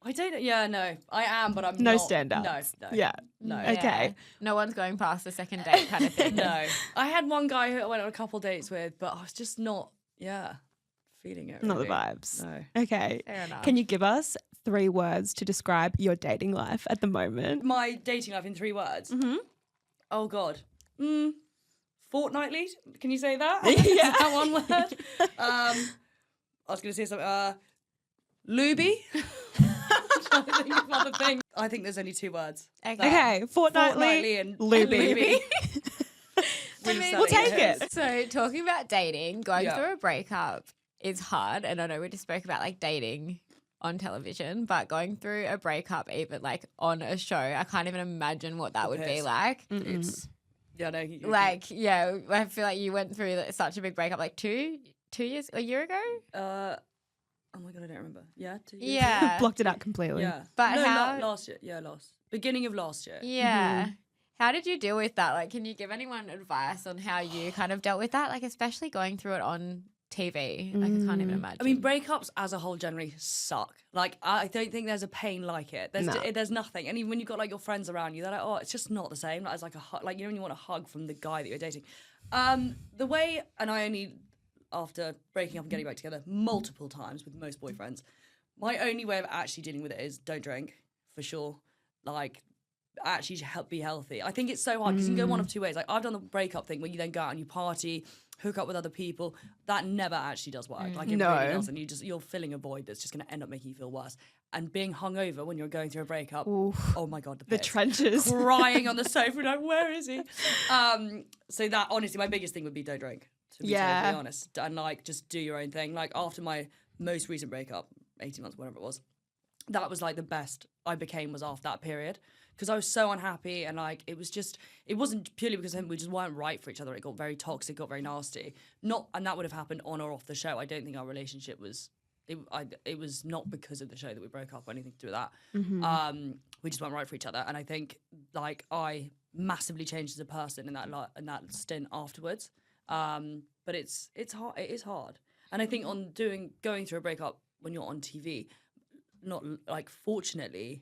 [SPEAKER 2] I don't yeah, no. I am, but I'm
[SPEAKER 1] No
[SPEAKER 2] not.
[SPEAKER 1] standouts.
[SPEAKER 2] No.
[SPEAKER 1] Yeah.
[SPEAKER 2] No.
[SPEAKER 3] Yeah.
[SPEAKER 1] Okay.
[SPEAKER 3] No one's going past the second date kind of thing.
[SPEAKER 2] No. I had one guy who I went on a couple dates with, but I was just not feeling it.
[SPEAKER 1] Not the
[SPEAKER 2] really.
[SPEAKER 1] vibes.
[SPEAKER 2] No.
[SPEAKER 1] Okay.
[SPEAKER 3] Fair enough.
[SPEAKER 1] Can you give us 3 words to describe your dating life at the moment?
[SPEAKER 2] My dating life in 3 words.
[SPEAKER 1] Mm-hmm.
[SPEAKER 2] Oh God. Fortnightly? Can you say that?
[SPEAKER 1] Yeah.
[SPEAKER 2] Is that one word? I was going to say something. Luby. I'm trying to think of other things. I think there's only 2 words.
[SPEAKER 1] Okay.
[SPEAKER 2] Fortnightly and
[SPEAKER 1] Luby.
[SPEAKER 2] Really
[SPEAKER 1] We'll
[SPEAKER 2] selling
[SPEAKER 1] take it.
[SPEAKER 3] So talking about dating, going
[SPEAKER 2] Yeah.
[SPEAKER 3] through a breakup is hard. And I know we just spoke about like dating on television, but going through a breakup even like on a show, I can't even imagine what that would be
[SPEAKER 2] piss.
[SPEAKER 3] like.
[SPEAKER 2] It's Yeah, no.
[SPEAKER 3] Like, yeah, I feel like you went through such a big breakup, like 2 years, a year ago?
[SPEAKER 2] Oh my God, I don't remember. Yeah, 2 years.
[SPEAKER 3] Yeah.
[SPEAKER 1] Blocked it out completely.
[SPEAKER 2] Yeah.
[SPEAKER 3] But
[SPEAKER 2] no,
[SPEAKER 3] how-
[SPEAKER 2] last year. Yeah, beginning of last year.
[SPEAKER 3] Yeah. How did you deal with that? Like, can you give anyone advice on how you kind of dealt with that? Like, especially going through it on TV. Like, I can't even imagine.
[SPEAKER 2] I mean, breakups as a whole generally suck. Like, I don't think there's a pain like it. There's nothing. And even when you've got like your friends around you, they're like, oh, it's just not the same. Like, it's like a hug. Like, you know, when you want a hug from the guy that you're dating. The way, and I only, after breaking up and getting back together multiple times with most boyfriends, my only way of actually dealing with it is don't drink, for sure. Like, actually be healthy. I think it's so hard because you can go one of two ways. Like, I've done the breakup thing where you then go out and you party, hook up with other people. That never actually does work. Like, it really doesn't. You're filling a void that's just going to end up making you feel worse. And being hungover when you're going through a breakup, oh my God,
[SPEAKER 1] the trenches.
[SPEAKER 2] Crying on the sofa, like, where is he? So that, honestly, my biggest thing would be don't drink, to be totally honest. And, like, just do your own thing. Like, after my most recent breakup, 18 months, whatever it was, that was, like, the best I became was after that period. Because I was so unhappy and, like, it wasn't purely because we just weren't right for each other. It got very toxic, got very nasty. And that would have happened on or off the show. I don't think our relationship was, it was not because of the show that we broke up or anything to do with that. We just weren't right for each other. And I think, like, I massively changed as a person in that stint afterwards. But it's hard. It is hard. And I think going through a breakup when you're on TV, not, like, fortunately,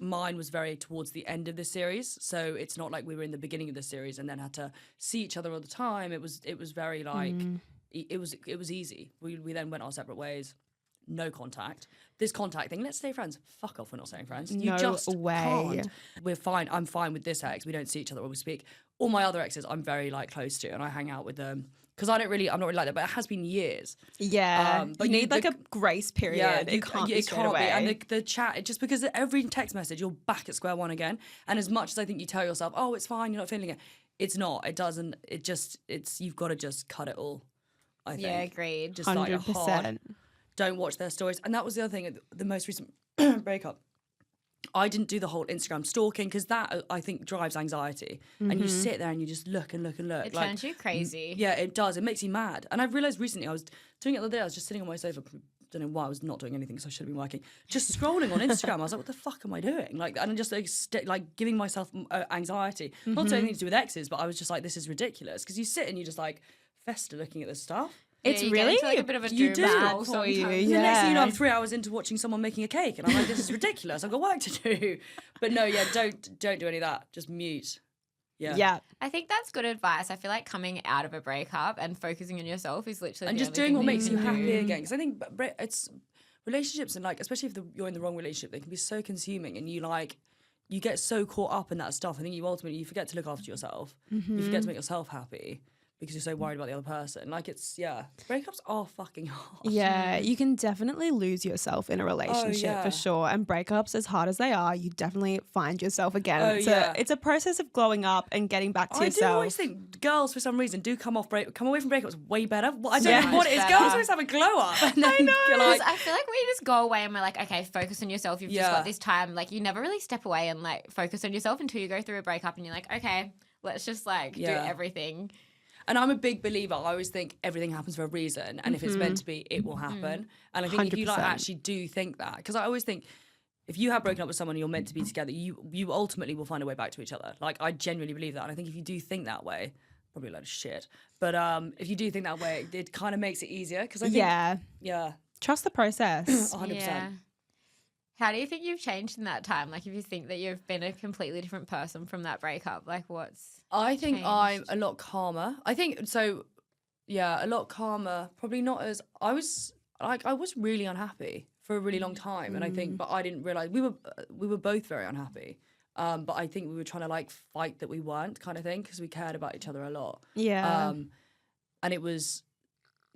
[SPEAKER 2] mine was very towards the end of the series, so it's not like we were in the beginning of the series and then had to see each other all the time. It was very like it was easy. We then went our separate ways. No contact. This contact thing, let's stay friends. Fuck off, we're not staying friends. You just can't. We're fine. I'm fine with this ex. We don't see each other when we speak. All my other exes I'm very, like, close to and I hang out with them. Because I'm not really like that, but it has been years.
[SPEAKER 1] Yeah,
[SPEAKER 2] but
[SPEAKER 1] you need like a grace period.
[SPEAKER 2] Yeah,
[SPEAKER 1] it can't be straight away.
[SPEAKER 2] And the chat, just because every text message, you're back at square one again. And as much as I think you tell yourself, oh, it's fine, you're not feeling it, it's not. It doesn't. You've got to just cut it all, I think.
[SPEAKER 3] Yeah, agreed.
[SPEAKER 2] Just 100%. Like a hard, don't watch their stories. And that was the other thing, the most recent breakup. I didn't do the whole Instagram stalking because that, I think, drives anxiety. And you sit there and you just look and look and look.
[SPEAKER 3] It turns you crazy.
[SPEAKER 2] Yeah, it does. It makes you mad. And I've realised recently, I was doing it the other day, I was just sitting on my sofa, don't know why I was not doing anything because I should have been working, just scrolling on Instagram. I was like, what the fuck am I doing? Like, and I'm just like giving myself anxiety. Not anything to do with exes, but I was just like, this is ridiculous. Because you sit and you just like fester looking at this stuff.
[SPEAKER 1] It's really
[SPEAKER 3] like a bit of a
[SPEAKER 2] you do
[SPEAKER 1] for you.
[SPEAKER 2] The next thing you know, I'm 3 hours into watching someone making a cake, and I'm like, this is ridiculous. I've got work to do. But no, yeah, don't do any of that. Just mute. Yeah.
[SPEAKER 3] I think that's good advice. I feel like coming out of a breakup and focusing on yourself is literally
[SPEAKER 2] and
[SPEAKER 3] the
[SPEAKER 2] just
[SPEAKER 3] only
[SPEAKER 2] doing
[SPEAKER 3] thing
[SPEAKER 2] what
[SPEAKER 3] that
[SPEAKER 2] makes you
[SPEAKER 3] can
[SPEAKER 2] happy
[SPEAKER 3] do.
[SPEAKER 2] again. Because I think it's relationships, and like, especially if you're in the wrong relationship, they can be so consuming, and you get so caught up in that stuff. I think you forget to look after yourself. You forget to make yourself happy because you're so worried about the other person. Like, breakups are fucking hard.
[SPEAKER 1] Yeah, you can definitely lose yourself in a relationship for sure. And breakups, as hard as they are, you definitely find yourself again. It's a process of glowing up and getting back to yourself.
[SPEAKER 2] I do always think girls, for some reason, do come away from breakups way better. I don't know what it is. Girls always have a glow up. And then
[SPEAKER 3] I know. Like, I feel like we just go away and we're like, okay, focus on yourself. You've just got this time. Like, you never really step away and like focus on yourself until you go through a breakup and you're like, okay, let's just like do everything.
[SPEAKER 2] And I'm a big believer. I always think everything happens for a reason, and if it's meant to be, it will happen. And I think 100%. If you like actually do think that, because I always think if you have broken up with someone and you're meant to be together, you ultimately will find a way back to each other. Like, I genuinely believe that, and I think if you do think that way, probably a load of shit. But if you do think that way, it kind of makes it easier. Because I think
[SPEAKER 1] trust the process.
[SPEAKER 2] 100%.
[SPEAKER 3] Yeah. How do you think you've changed in that time? Like, if you think that you've been a completely different person from that breakup, like
[SPEAKER 2] I think
[SPEAKER 3] changed?
[SPEAKER 2] I'm a lot calmer. I think so. Yeah, a lot calmer. Probably not as I was really unhappy for a really long time, and I think, but I didn't realize we were both very unhappy. But I think we were trying to like fight that we weren't, kind of thing, because we cared about each other a lot.
[SPEAKER 1] Yeah.
[SPEAKER 2] And it was.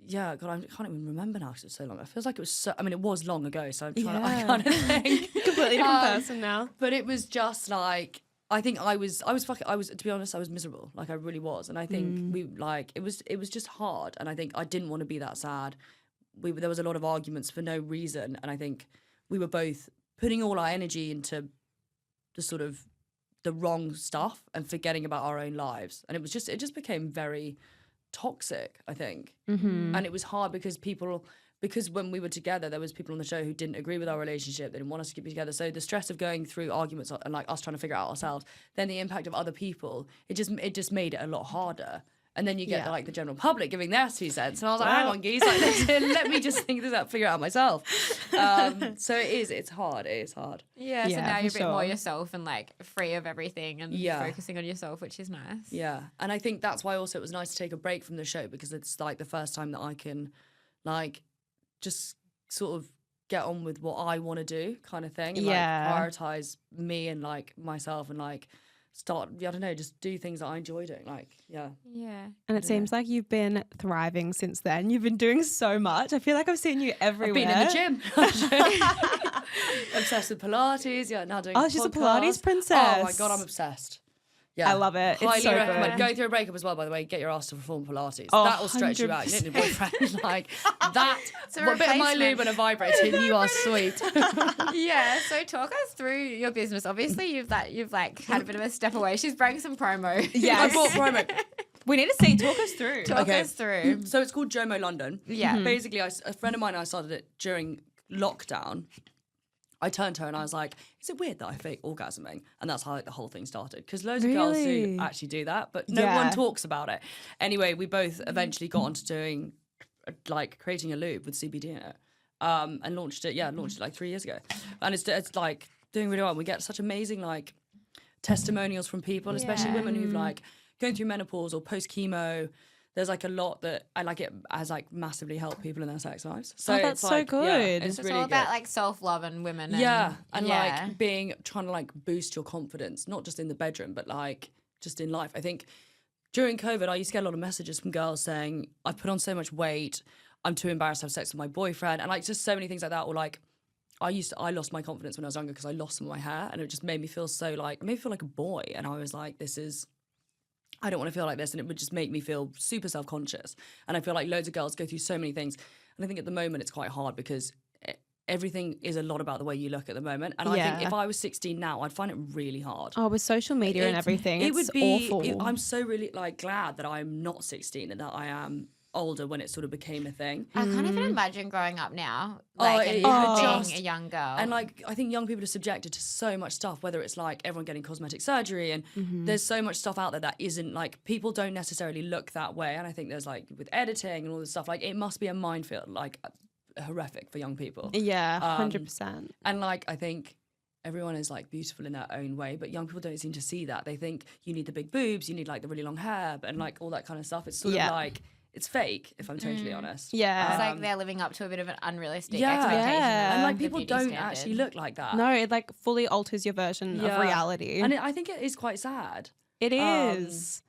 [SPEAKER 2] Yeah, God, I can't even remember now because it's so long. It feels like it was so. I mean, it was long ago, so I'm trying to. I kind of think
[SPEAKER 1] completely different person now.
[SPEAKER 2] But it was just like, I think I was to be honest, I was miserable. Like, I really was, and I think it was just hard, and I think I didn't want to be that sad. There was a lot of arguments for no reason, and I think we were both putting all our energy into the sort of the wrong stuff and forgetting about our own lives. And it just became very toxic, I think. And it was hard because when we were together, there was people on the show who didn't agree with our relationship. They didn't want us to keep it together. So the stress of going through arguments and like us trying to figure it out ourselves, then the impact of other people, it just made it a lot harder. And then you get the general public giving their 2 cents. And I was like, hang on, geez, like, let me just think this out, figure it out myself. So it's hard. It is hard.
[SPEAKER 3] Yeah, so now you're a bit more yourself and like free of everything and focusing on yourself, which is nice.
[SPEAKER 2] Yeah. And I think that's why also it was nice to take a break from the show, because it's like the first time that I can like just sort of get on with what I want to do kind of thing. And like prioritize me and like myself and like start, I don't know, just do things that I enjoy doing. Like, yeah.
[SPEAKER 1] And it seems like you've been thriving since then. You've been doing so much. I feel like I've seen you everywhere.
[SPEAKER 2] I've been in the gym. Obsessed with Pilates. Yeah, now doing a
[SPEAKER 1] she's a
[SPEAKER 2] podcast.
[SPEAKER 1] Pilates princess.
[SPEAKER 2] Oh my God, I'm obsessed. Yeah.
[SPEAKER 1] I love it.
[SPEAKER 2] Highly
[SPEAKER 1] it's so
[SPEAKER 2] recommend.
[SPEAKER 1] good.
[SPEAKER 2] Going through a breakup as well, by the way, get your ass to perform Pilates.
[SPEAKER 1] Oh,
[SPEAKER 2] that will stretch you out. You don't need a boyfriend. Like that.
[SPEAKER 3] A
[SPEAKER 2] bit of my lube and a vibrator, and you are sweet.
[SPEAKER 3] Yeah. So talk us through your business. Obviously, you've like had a bit of a step away. She's bringing some promo.
[SPEAKER 2] Yeah, I bought promo.
[SPEAKER 1] We need to see. Talk us through.
[SPEAKER 3] Talk us through.
[SPEAKER 2] So it's called Joo London.
[SPEAKER 3] Yeah.
[SPEAKER 2] Basically, a friend of mine and I started it during lockdown. I turned to her and I was like, is it weird that I fake orgasming? And that's how like, the whole thing started. Because loads of girls do actually do that, but no one talks about it. Anyway, we both eventually got onto doing, like, creating a lube with CBD in it. And launched it like 3 years ago. And it's like doing really well. And we get such amazing, like, testimonials from people, especially women who've, like, going through menopause or post-chemo. There's like a lot that I like it has like massively helped people in their sex lives. So
[SPEAKER 1] that's
[SPEAKER 2] it's like,
[SPEAKER 1] so good.
[SPEAKER 2] Yeah, it's
[SPEAKER 3] So
[SPEAKER 2] really
[SPEAKER 3] it's all
[SPEAKER 2] good.
[SPEAKER 3] about like self-love and women. And,
[SPEAKER 2] like trying to like boost your confidence, not just in the bedroom, but like just in life. I think during COVID, I used to get a lot of messages from girls saying, I've put on so much weight, I'm too embarrassed to have sex with my boyfriend. And like just so many things like that. Or like, I lost my confidence when I was younger because I lost some of my hair and it just made me feel it made me feel like a boy. And I was like, I don't want to feel like this, and it would just make me feel super self-conscious. And I feel like loads of girls go through so many things. And I think at the moment it's quite hard because everything is a lot about the way you look at the moment. And I think if I was 16 now, I'd find it really hard.
[SPEAKER 1] Oh, with social media and everything, it's awful.
[SPEAKER 2] I'm so really like glad that I'm not 16 and that I am older when it sort of became a thing.
[SPEAKER 3] I can't even imagine growing up now, like being a young girl.
[SPEAKER 2] And like I think young people are subjected to so much stuff, whether it's like everyone getting cosmetic surgery and there's so much stuff out there that isn't like, people don't necessarily look that way. And I think there's like with editing and all this stuff, like it must be a minefield, like horrific for young people.
[SPEAKER 1] Yeah, 100%.
[SPEAKER 2] And like I think everyone is like beautiful in their own way, but young people don't seem to see that. They think you need the big boobs, you need like the really long hair, and like all that kind of stuff. It's sort of like, it's fake, if I'm totally honest.
[SPEAKER 1] Yeah.
[SPEAKER 3] It's like they're living up to a bit of an unrealistic expectation.
[SPEAKER 1] Yeah.
[SPEAKER 2] And like people don't actually look like that.
[SPEAKER 1] No, it like fully alters your version of reality.
[SPEAKER 2] And I think it is quite sad.
[SPEAKER 1] It is.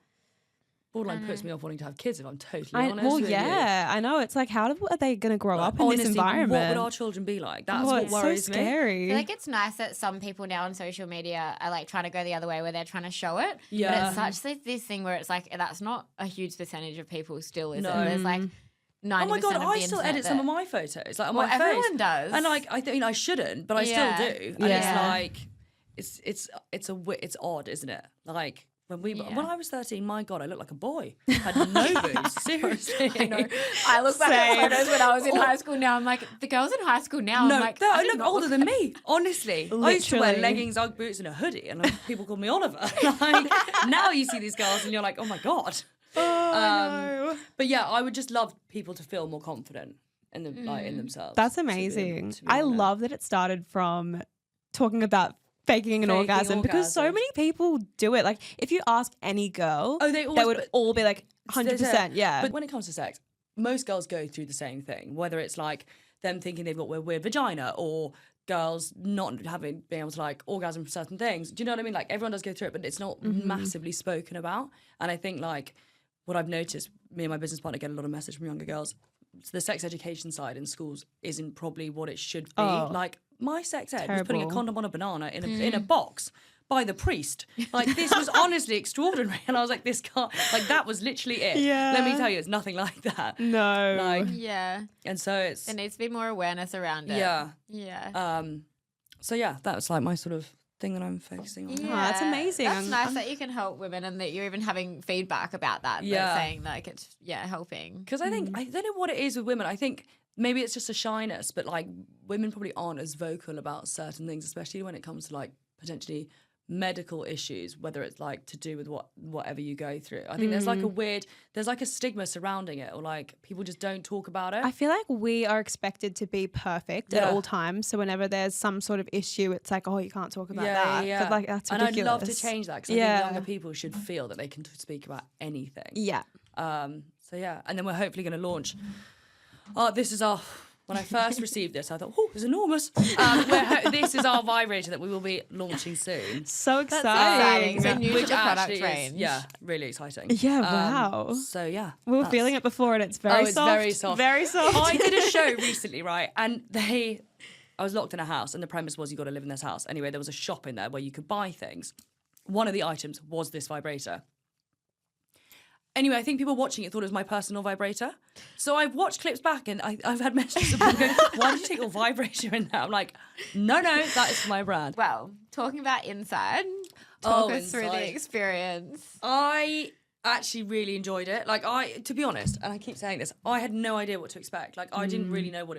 [SPEAKER 2] Borderline puts me off wanting to have kids, if I'm totally honest with you.
[SPEAKER 1] I know. It's like, how are they going to grow up in this environment?
[SPEAKER 2] What would our children be like? That's what worries
[SPEAKER 1] so scary.
[SPEAKER 2] me.
[SPEAKER 3] I feel like it's nice that some people now on social media are like trying to go the other way where they're trying to show it.
[SPEAKER 2] Yeah.
[SPEAKER 3] But it's such this thing where it's like, that's not a huge percentage of people still, is it?
[SPEAKER 2] No.
[SPEAKER 3] There's like 90%
[SPEAKER 2] oh my God,
[SPEAKER 3] of the
[SPEAKER 2] I still edit some of my photos, like on my face.
[SPEAKER 3] Everyone does.
[SPEAKER 2] And like, I think I shouldn't, but I still do. And it's like, it's odd, isn't it? Like, when I was 13, my God, I looked like a boy. I had no boobs. Seriously.
[SPEAKER 3] I know. I look back at photos when I was in high school now. I'm like, the girls in high school now.
[SPEAKER 2] No,
[SPEAKER 3] I'm like,
[SPEAKER 2] I look older than me, honestly.
[SPEAKER 1] Literally.
[SPEAKER 2] I used to wear leggings, Ugg boots, and a hoodie, and like, people called me Oliver. Like, now you see these girls, and you're like, oh my God.
[SPEAKER 1] No.
[SPEAKER 2] But yeah, I would just love people to feel more confident in themselves.
[SPEAKER 1] That's amazing. I love that it started from talking about faking an orgasm, because so many people do it. Like, if you ask any girl, they would all be like 100%. Yeah.
[SPEAKER 2] But when it comes to sex, most girls go through the same thing, whether it's like them thinking they've got a weird vagina or girls not being able to like orgasm for certain things. Do you know what I mean? Like, everyone does go through it, but it's not massively spoken about. And I think like what I've noticed, me and my business partner get a lot of message from younger girls. So the sex education side in schools isn't probably what it should be. Like, my sex ed was putting a condom on a banana in a box by the priest. Like, this was honestly extraordinary. And I was like, this can't, like, that was literally it.
[SPEAKER 1] Yeah.
[SPEAKER 2] Let me tell you, it's nothing like that.
[SPEAKER 1] No.
[SPEAKER 2] Like,
[SPEAKER 3] yeah.
[SPEAKER 2] And so
[SPEAKER 3] there needs to be more awareness around it.
[SPEAKER 2] Yeah.
[SPEAKER 3] Yeah.
[SPEAKER 2] So yeah, that was like my sort of thing that I'm focusing on.
[SPEAKER 1] Yeah, that's amazing.
[SPEAKER 3] That's nice that you can help women and that you're even having feedback about that. Yeah, saying like it's helping.
[SPEAKER 2] Because I think I don't know what it is with women. I think maybe it's just a shyness, but like women probably aren't as vocal about certain things, especially when it comes to like potentially medical issues, whether it's like to do with whatever you go through. I think there's like a stigma surrounding it, or like people just don't talk about it.
[SPEAKER 1] I feel like we are expected to be perfect at all times. So whenever there's some sort of issue, it's like, oh, you can't talk about that.
[SPEAKER 2] Yeah.
[SPEAKER 1] But like that's ridiculous.
[SPEAKER 2] And I'd love to change that, because I think younger people should feel that they can speak about anything.
[SPEAKER 1] Yeah.
[SPEAKER 2] So yeah, and then we're hopefully going to launch. When I first received this, I thought, oh, it's enormous. This is our vibrator that we will be launching soon.
[SPEAKER 1] So exciting.
[SPEAKER 3] It's a new
[SPEAKER 2] Which
[SPEAKER 3] product range.
[SPEAKER 2] Yeah, really exciting.
[SPEAKER 1] Yeah, wow.
[SPEAKER 2] So yeah.
[SPEAKER 1] We were feeling it before and it's very soft.
[SPEAKER 2] Very soft.
[SPEAKER 1] Very soft.
[SPEAKER 2] I did a show recently, right? And I was locked in a house, and the premise was you got to live in this house. Anyway, there was a shop in there where you could buy things. One of the items was this vibrator. Anyway, I think people watching it thought it was my personal vibrator. So I've watched clips back and I've had messages of people going, why did you take your vibrator in there? I'm like, no, that is for my brand.
[SPEAKER 3] Well, talking about inside, talk us through the experience.
[SPEAKER 2] I actually really enjoyed it. Like to be honest, and I keep saying this, I had no idea what to expect. Like I didn't really know what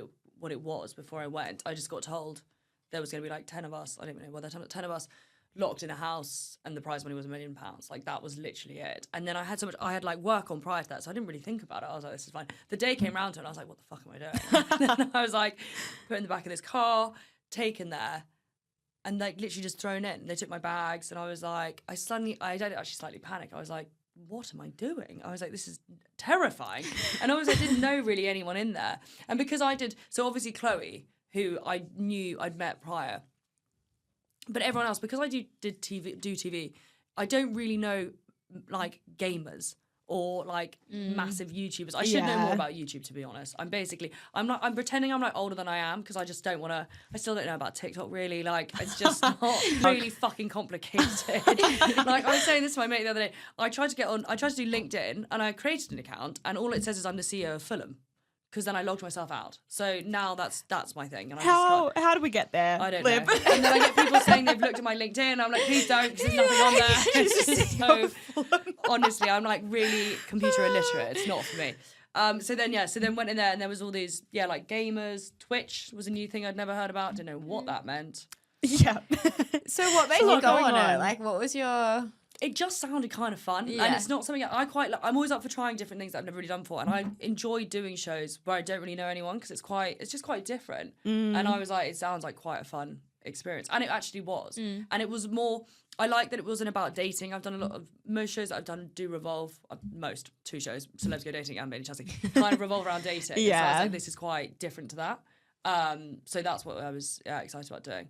[SPEAKER 2] it was before I went. I just got told there was going to be like 10 of us. I don't even know whether 10 of us locked in a house, and the prize money was £1 million. Like that was literally it. And then I had like work on prior to that, so I didn't really think about it. I was like, this is fine. The day came round to it, and I was like, what the fuck am I doing? And then I was like put in the back of this car, taken there, and like literally just thrown in. They took my bags, and I was like, I did actually slightly panic. I was like, what am I doing? I was like, this is terrifying. And obviously I didn't know really anyone in there. And because so obviously Chloe, who I knew I'd met prior, but everyone else, because I do TV, I don't really know like gamers or like massive YouTubers. I should know more about YouTube, to be honest. I'm pretending I'm like older than I am, because I just don't want to. I still don't know about TikTok really. Like it's just not really fucking complicated. Like I was saying this to my mate the other day. I tried to do LinkedIn, and I created an account, and all it says is I'm the CEO of Fulham. Because then I logged myself out. So now that's my thing. And
[SPEAKER 1] how do we get there?
[SPEAKER 2] I don't know. And then I get people saying they've looked at my LinkedIn. And I'm like, please don't, because there's nothing on there. So honestly, I'm like really computer illiterate. It's not for me. So then went in there, and there was all these like gamers. Twitch was a new thing I'd never heard about. Didn't know what that meant.
[SPEAKER 1] Yeah.
[SPEAKER 3] So what made you go on it? Like, what was your...
[SPEAKER 2] It just sounded kind of fun, and it's not something I quite like. I'm always up for trying different things that I've never really done before, and I enjoy doing shows where I don't really know anyone, because it's just quite different. And I was like, it sounds like quite a fun experience, and it actually was. And it was more. I like that it wasn't about dating. I've done most shows that I've done do revolve, 2 shows, Celebs Go Dating and Bailey Chelsea, kind of revolve around dating. Yeah. So I was like, this is quite different to that. So that's what I was excited about doing.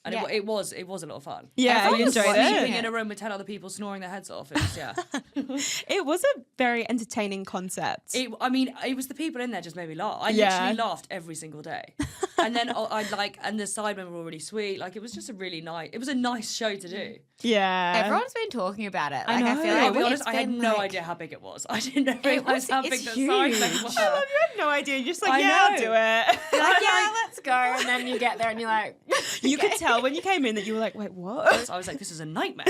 [SPEAKER 2] And it was a lot of fun.
[SPEAKER 1] Yeah, I enjoyed it.
[SPEAKER 2] Sleeping in a room with 10 other people snoring their heads off. It was,
[SPEAKER 1] It was a very entertaining concept.
[SPEAKER 2] It was the people in there just made me laugh. I literally laughed every single day. And then and the Sidemen were all really sweet. Like it was just it was a nice show to do.
[SPEAKER 1] Yeah.
[SPEAKER 3] Everyone's been talking about it.
[SPEAKER 1] Like, I
[SPEAKER 3] feel like
[SPEAKER 2] I'll be honest, I had no idea how big it was. I didn't realise how big the Sidemen were.
[SPEAKER 1] I love you had no idea. You're just like, I'll do it.
[SPEAKER 3] You're like, let's go. And then you get there and you're like...
[SPEAKER 1] You could tell when you came in that you were like, wait, what?
[SPEAKER 2] I was like, this is a nightmare.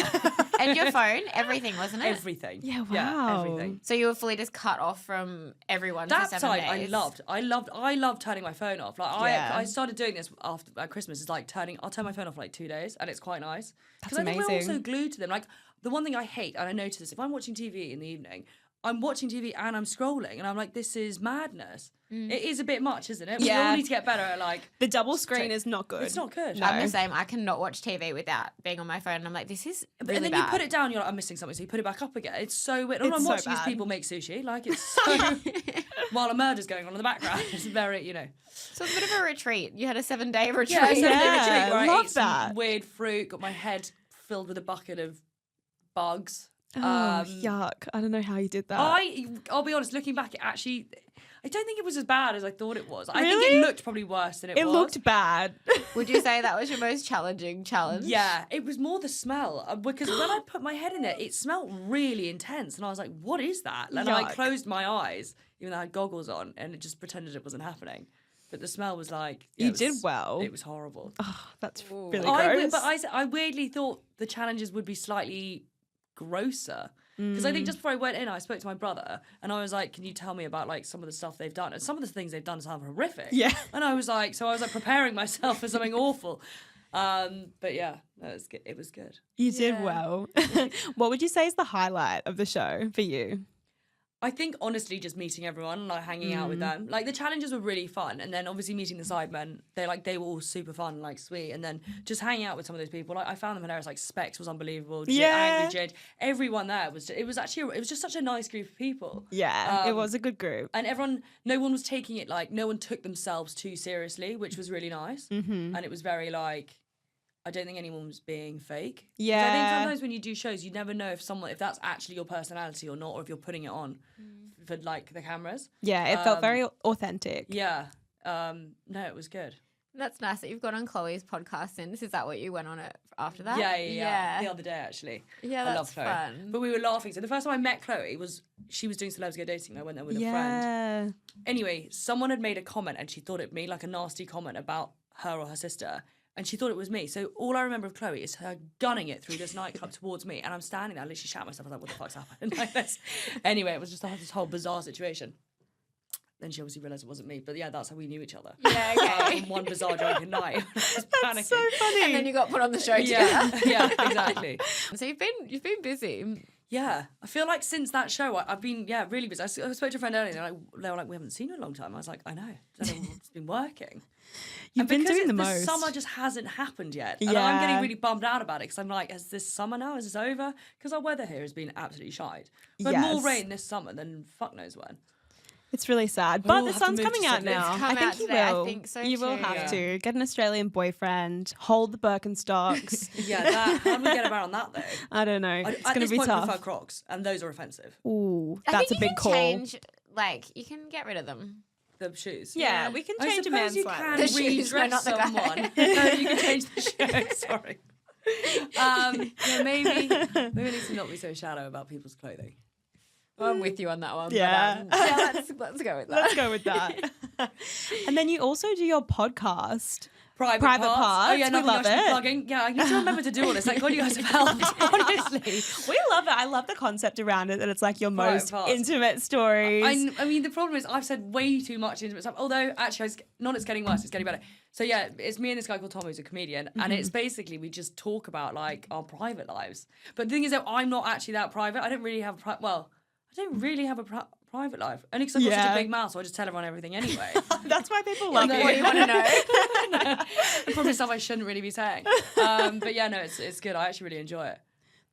[SPEAKER 3] And your phone, everything, wasn't it?
[SPEAKER 2] Everything.
[SPEAKER 1] Yeah, wow.
[SPEAKER 2] Yeah, everything.
[SPEAKER 3] So you were fully just cut off from everyone
[SPEAKER 2] that
[SPEAKER 3] for 7 days.
[SPEAKER 2] I loved turning my phone off. Like I started doing this after Christmas. It's like I'll turn my phone off for like 2 days, and it's quite nice.
[SPEAKER 1] That's
[SPEAKER 2] amazing. Because I think we're all so
[SPEAKER 1] amazing.
[SPEAKER 2] glued to them. Like the one thing I hate, and I notice this, if I'm watching TV in the evening, I'm watching TV and I'm scrolling, and I'm like, this is madness. It is a bit much, isn't it?
[SPEAKER 1] Yeah.
[SPEAKER 2] We all need to get better at like...
[SPEAKER 1] The double screen is not good.
[SPEAKER 2] It's not good.
[SPEAKER 3] No. I'm the same. I cannot watch TV without being on my phone. And I'm like, this is really
[SPEAKER 2] And then
[SPEAKER 3] bad.
[SPEAKER 2] you put it down, you're like, I'm missing something, so you put it back up again. It's so weird.
[SPEAKER 1] It's
[SPEAKER 2] I'm
[SPEAKER 1] so
[SPEAKER 2] watching these
[SPEAKER 1] bad.
[SPEAKER 2] people make sushi. Like, it's so... while a murder's going on in the background. It's very,
[SPEAKER 3] So it's a bit of a retreat. You had a 7-day retreat.
[SPEAKER 2] Yeah, a 7-day retreat where I
[SPEAKER 1] love
[SPEAKER 2] ate some
[SPEAKER 1] that.
[SPEAKER 2] weird fruit, got my head filled with a bucket of bugs.
[SPEAKER 1] Oh, yuck. I don't know how you did that.
[SPEAKER 2] I'll be honest, looking back, I don't think it was as bad as I thought it was. I think
[SPEAKER 1] Really?
[SPEAKER 2] it looked probably worse than it was.
[SPEAKER 1] It looked bad.
[SPEAKER 3] Would you say that was your most challenging challenge?
[SPEAKER 2] Yeah, it was more the smell. Because when I put my head in it, it smelled really intense. And I was like, what is that? And I
[SPEAKER 1] Yuck.
[SPEAKER 2] closed my eyes, even though I had goggles on, and it just pretended it wasn't happening. but the smell was like...
[SPEAKER 1] You did well.
[SPEAKER 2] It was horrible.
[SPEAKER 1] Oh, that's really gross.
[SPEAKER 2] I weirdly thought the challenges would be slightly grosser. Because I think just before I went in, I spoke to my brother and I was like, can you tell me about like some of the stuff they've done? And some of the things they've done sound horrific.
[SPEAKER 1] Yeah.
[SPEAKER 2] And I was like preparing myself for something awful. But yeah, it was good.
[SPEAKER 1] You did well. What would you say is the highlight of the show for you?
[SPEAKER 2] I think honestly just meeting everyone and like hanging out with them. Like the challenges were really fun, and then obviously meeting the Sidemen, they were all super fun, like sweet, and then just hanging out with some of those people. Like I found them hilarious. Like Specs was unbelievable. Angry Jade, everyone there was. It was just such a nice group of people.
[SPEAKER 1] Yeah, it was a good group,
[SPEAKER 2] and no one was taking it like no one took themselves too seriously, which was really nice. And it was very like. I don't think anyone was being fake.
[SPEAKER 1] Yeah.
[SPEAKER 2] I think sometimes when you do shows, you never know if that's actually your personality or not, or if you're putting it on for like the cameras.
[SPEAKER 1] Yeah, it felt very authentic.
[SPEAKER 2] Yeah. No, it was good.
[SPEAKER 3] That's nice that you've got on Chloe's podcast since. Is that what you went on it after that?
[SPEAKER 2] Yeah. The other day, actually.
[SPEAKER 3] Yeah, that's fun.
[SPEAKER 2] But we were laughing. So the first time I met Chloe she was doing Celebs Go Dating. And I went there with a friend. Anyway, someone had made a comment and she thought it me, like a nasty comment about her or her sister. And she thought it was me. So all I remember of Chloe is her gunning it through this nightclub towards me. And I'm standing there, literally shouting myself. I was like, what the fuck's happened? Like this. Anyway, it was just this whole bizarre situation. Then she obviously realised it wasn't me. But yeah, that's how we knew each other.
[SPEAKER 3] Yeah, okay.
[SPEAKER 2] On one bizarre drunken night. I was panicking.
[SPEAKER 1] That's so funny.
[SPEAKER 3] And then you got put on the show together.
[SPEAKER 2] Yeah, exactly.
[SPEAKER 3] So you've been busy.
[SPEAKER 2] Yeah, I feel like since that show, I've been, really busy. I spoke to a friend earlier, they were like, we haven't seen you in a long time. I was like, I know. I don't know what's been working.
[SPEAKER 1] You've been doing the most.
[SPEAKER 2] The summer just hasn't happened yet. And I'm getting really bummed out about it because I'm like, is this summer now? Is this over? Because our weather here has been absolutely shite. But more rain this summer than fuck knows when.
[SPEAKER 1] It's really sad. But the sun's coming out now.
[SPEAKER 3] I think you will. I think so
[SPEAKER 1] You will have to. Get an Australian boyfriend. Hold the Birkenstocks.
[SPEAKER 2] How do we get around that though?
[SPEAKER 1] I don't know. It's going to be tough.
[SPEAKER 2] I prefer Crocs and those are offensive.
[SPEAKER 1] Ooh, that's a big call.
[SPEAKER 3] You can get rid of them.
[SPEAKER 2] The shoes.
[SPEAKER 1] Yeah, we can change a man's
[SPEAKER 2] you
[SPEAKER 1] life.
[SPEAKER 2] can redress someone. No, you can change the shoes. Sorry. Maybe we need to not be so shallow about people's clothing.
[SPEAKER 3] I'm with you on that one.
[SPEAKER 1] Yeah.
[SPEAKER 3] Let's go with that.
[SPEAKER 1] Let's go with that. And then you also do your podcast.
[SPEAKER 2] Private parts. Oh yeah, we love it. Plugging. Yeah, I need to remember to do all this. Like, God, you guys have helped. Honestly,
[SPEAKER 1] we love it. I love the concept around it. That it's like your most intimate stories.
[SPEAKER 2] I mean, the problem is I've said way too much intimate stuff. Although actually, it's getting worse. It's getting better. So yeah, it's me and this guy called Tom, who's a comedian, and it's basically we just talk about like our private lives. But the thing is that I'm not actually that private. I don't really have a private life. Only because I've got such a big mouth, so I just tell everyone everything anyway.
[SPEAKER 1] That's why people love you.
[SPEAKER 3] What do you want to know?
[SPEAKER 2] Probably stuff I shouldn't really be saying. But yeah, no, it's good. I actually really enjoy it.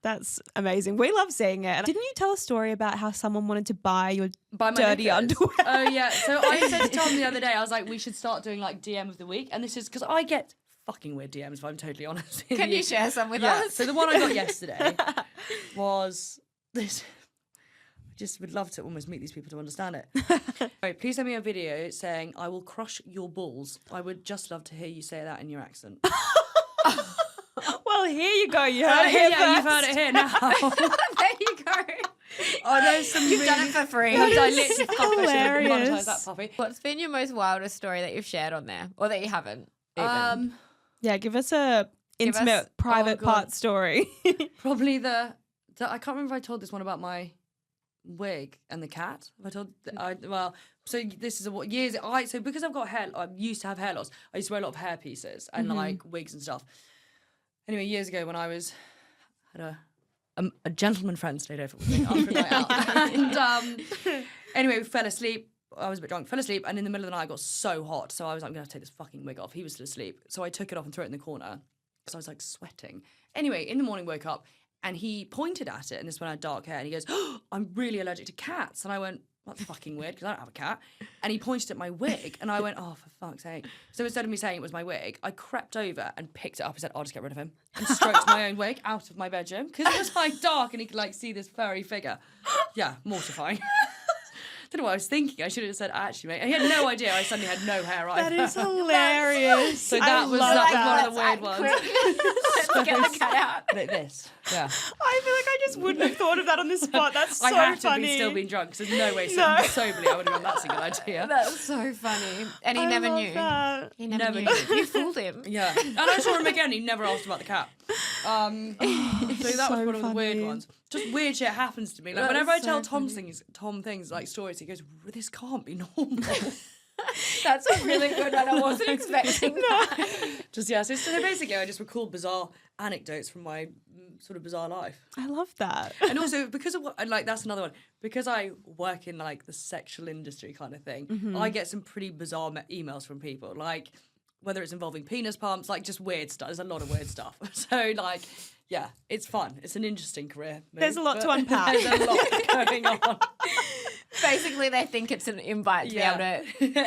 [SPEAKER 1] That's amazing. We love seeing it. Didn't you tell a story about how someone wanted to buy my dirty underwear?
[SPEAKER 2] Oh yeah. So I said to Tom the other day, I was like, we should start doing like DM of the week. And this is because I get fucking weird DMs, if I'm totally honest.
[SPEAKER 3] Can you share some with us?
[SPEAKER 2] So the one I got yesterday was this. Just would love to almost meet these people to understand it. Right, please send me a video saying, I will crush your balls. I would just love to hear you say that in your accent.
[SPEAKER 1] Well, here you go. You heard it here first.
[SPEAKER 2] You've heard it here now.
[SPEAKER 3] There you go. You've done it for free.
[SPEAKER 2] I literally
[SPEAKER 1] hilarious.
[SPEAKER 2] Monetize that puppy.
[SPEAKER 3] What's been your most wildest story that you've shared on there? Or that you haven't even?
[SPEAKER 1] Yeah, give us a intimate private part story.
[SPEAKER 2] Probably I can't remember if I told this one about my wig and the cat. So this is years. So because I've got hair, I used to have hair loss. I used to wear a lot of hair pieces and like wigs and stuff. Anyway, years ago when I had a gentleman friend stayed over with me after a night out, and anyway, we fell asleep. I was a bit drunk, fell asleep, and in the middle of the night I got so hot, so I was like, I'm gonna have to take this fucking wig off. He was still asleep, so I took it off and threw it in the corner because I was like sweating. Anyway, in the morning, woke up. And he pointed at it, and this one had dark hair, and he goes, oh, I'm really allergic to cats. And I went, that's fucking weird, because I don't have a cat. And he pointed at my wig, and I went, oh, for fuck's sake. So instead of me saying it was my wig, I crept over and picked it up and said, I'll just get rid of him. And stroked my own wig out of my bedroom, because it was like dark, and he could like see this furry figure. Yeah, mortifying. don't know what I was thinking. I should have said, actually, mate. And he had no idea. I suddenly had no hair either.
[SPEAKER 1] That is hilarious.
[SPEAKER 2] So that was one of the weird ones.
[SPEAKER 3] Let's get the cut out.
[SPEAKER 2] Like this. Yeah.
[SPEAKER 1] I feel like I just wouldn't have thought of that on the spot. That's so funny.
[SPEAKER 2] I have to be still being drunk because there's no way soberly I would have gone, that's a good idea.
[SPEAKER 3] That's so funny. And he never knew.
[SPEAKER 1] That.
[SPEAKER 3] He never knew. You fooled him.
[SPEAKER 2] Yeah. And I saw him again. He never asked about the cat. So that was one of the weird ones. Just weird shit happens to me. Like whenever I tell Tom things like stories, he goes, "This can't be normal."
[SPEAKER 3] That's a really good one. I wasn't expecting that.
[SPEAKER 2] So basically I just recall bizarre anecdotes from my sort of bizarre life.
[SPEAKER 1] I love that.
[SPEAKER 2] And also because of what, like, that's another one. Because I work in like the sexual industry kind of thing, I get some pretty bizarre emails from people, like whether it's involving penis pumps, like just weird stuff. There's a lot of weird stuff. So like, yeah, it's fun. It's an interesting career move,
[SPEAKER 1] There's a lot to unpack.
[SPEAKER 2] There's a lot going on.
[SPEAKER 3] Basically, they think it's an invite to be able to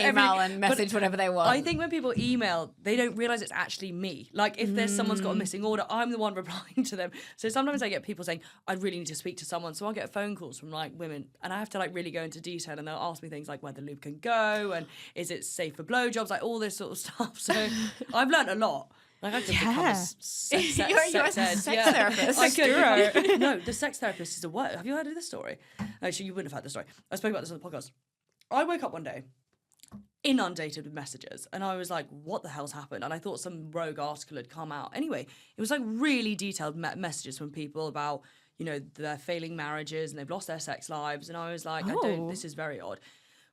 [SPEAKER 3] email and message whatever they want.
[SPEAKER 2] I think when people email, they don't realise it's actually me. Like, if there's someone's got a missing order, I'm the one replying to them. So sometimes I get people saying, I really need to speak to someone. So I'll get phone calls from, like, women, and I have to, like, really go into detail, and they'll ask me things like where the lube can go, and is it safe for blowjobs, like, all this sort of stuff. So I've learnt a lot. Like, I could become a sex therapist. I could. No, the sex therapist is a word. Have you heard of this story? Actually, you wouldn't have heard the story. I spoke about this on the podcast. I woke up one day inundated with messages, and I was like, what the hell's happened? And I thought some rogue article had come out. Anyway, it was like really detailed messages from people about, you know, their failing marriages and they've lost their sex lives. And I was like, this is very odd.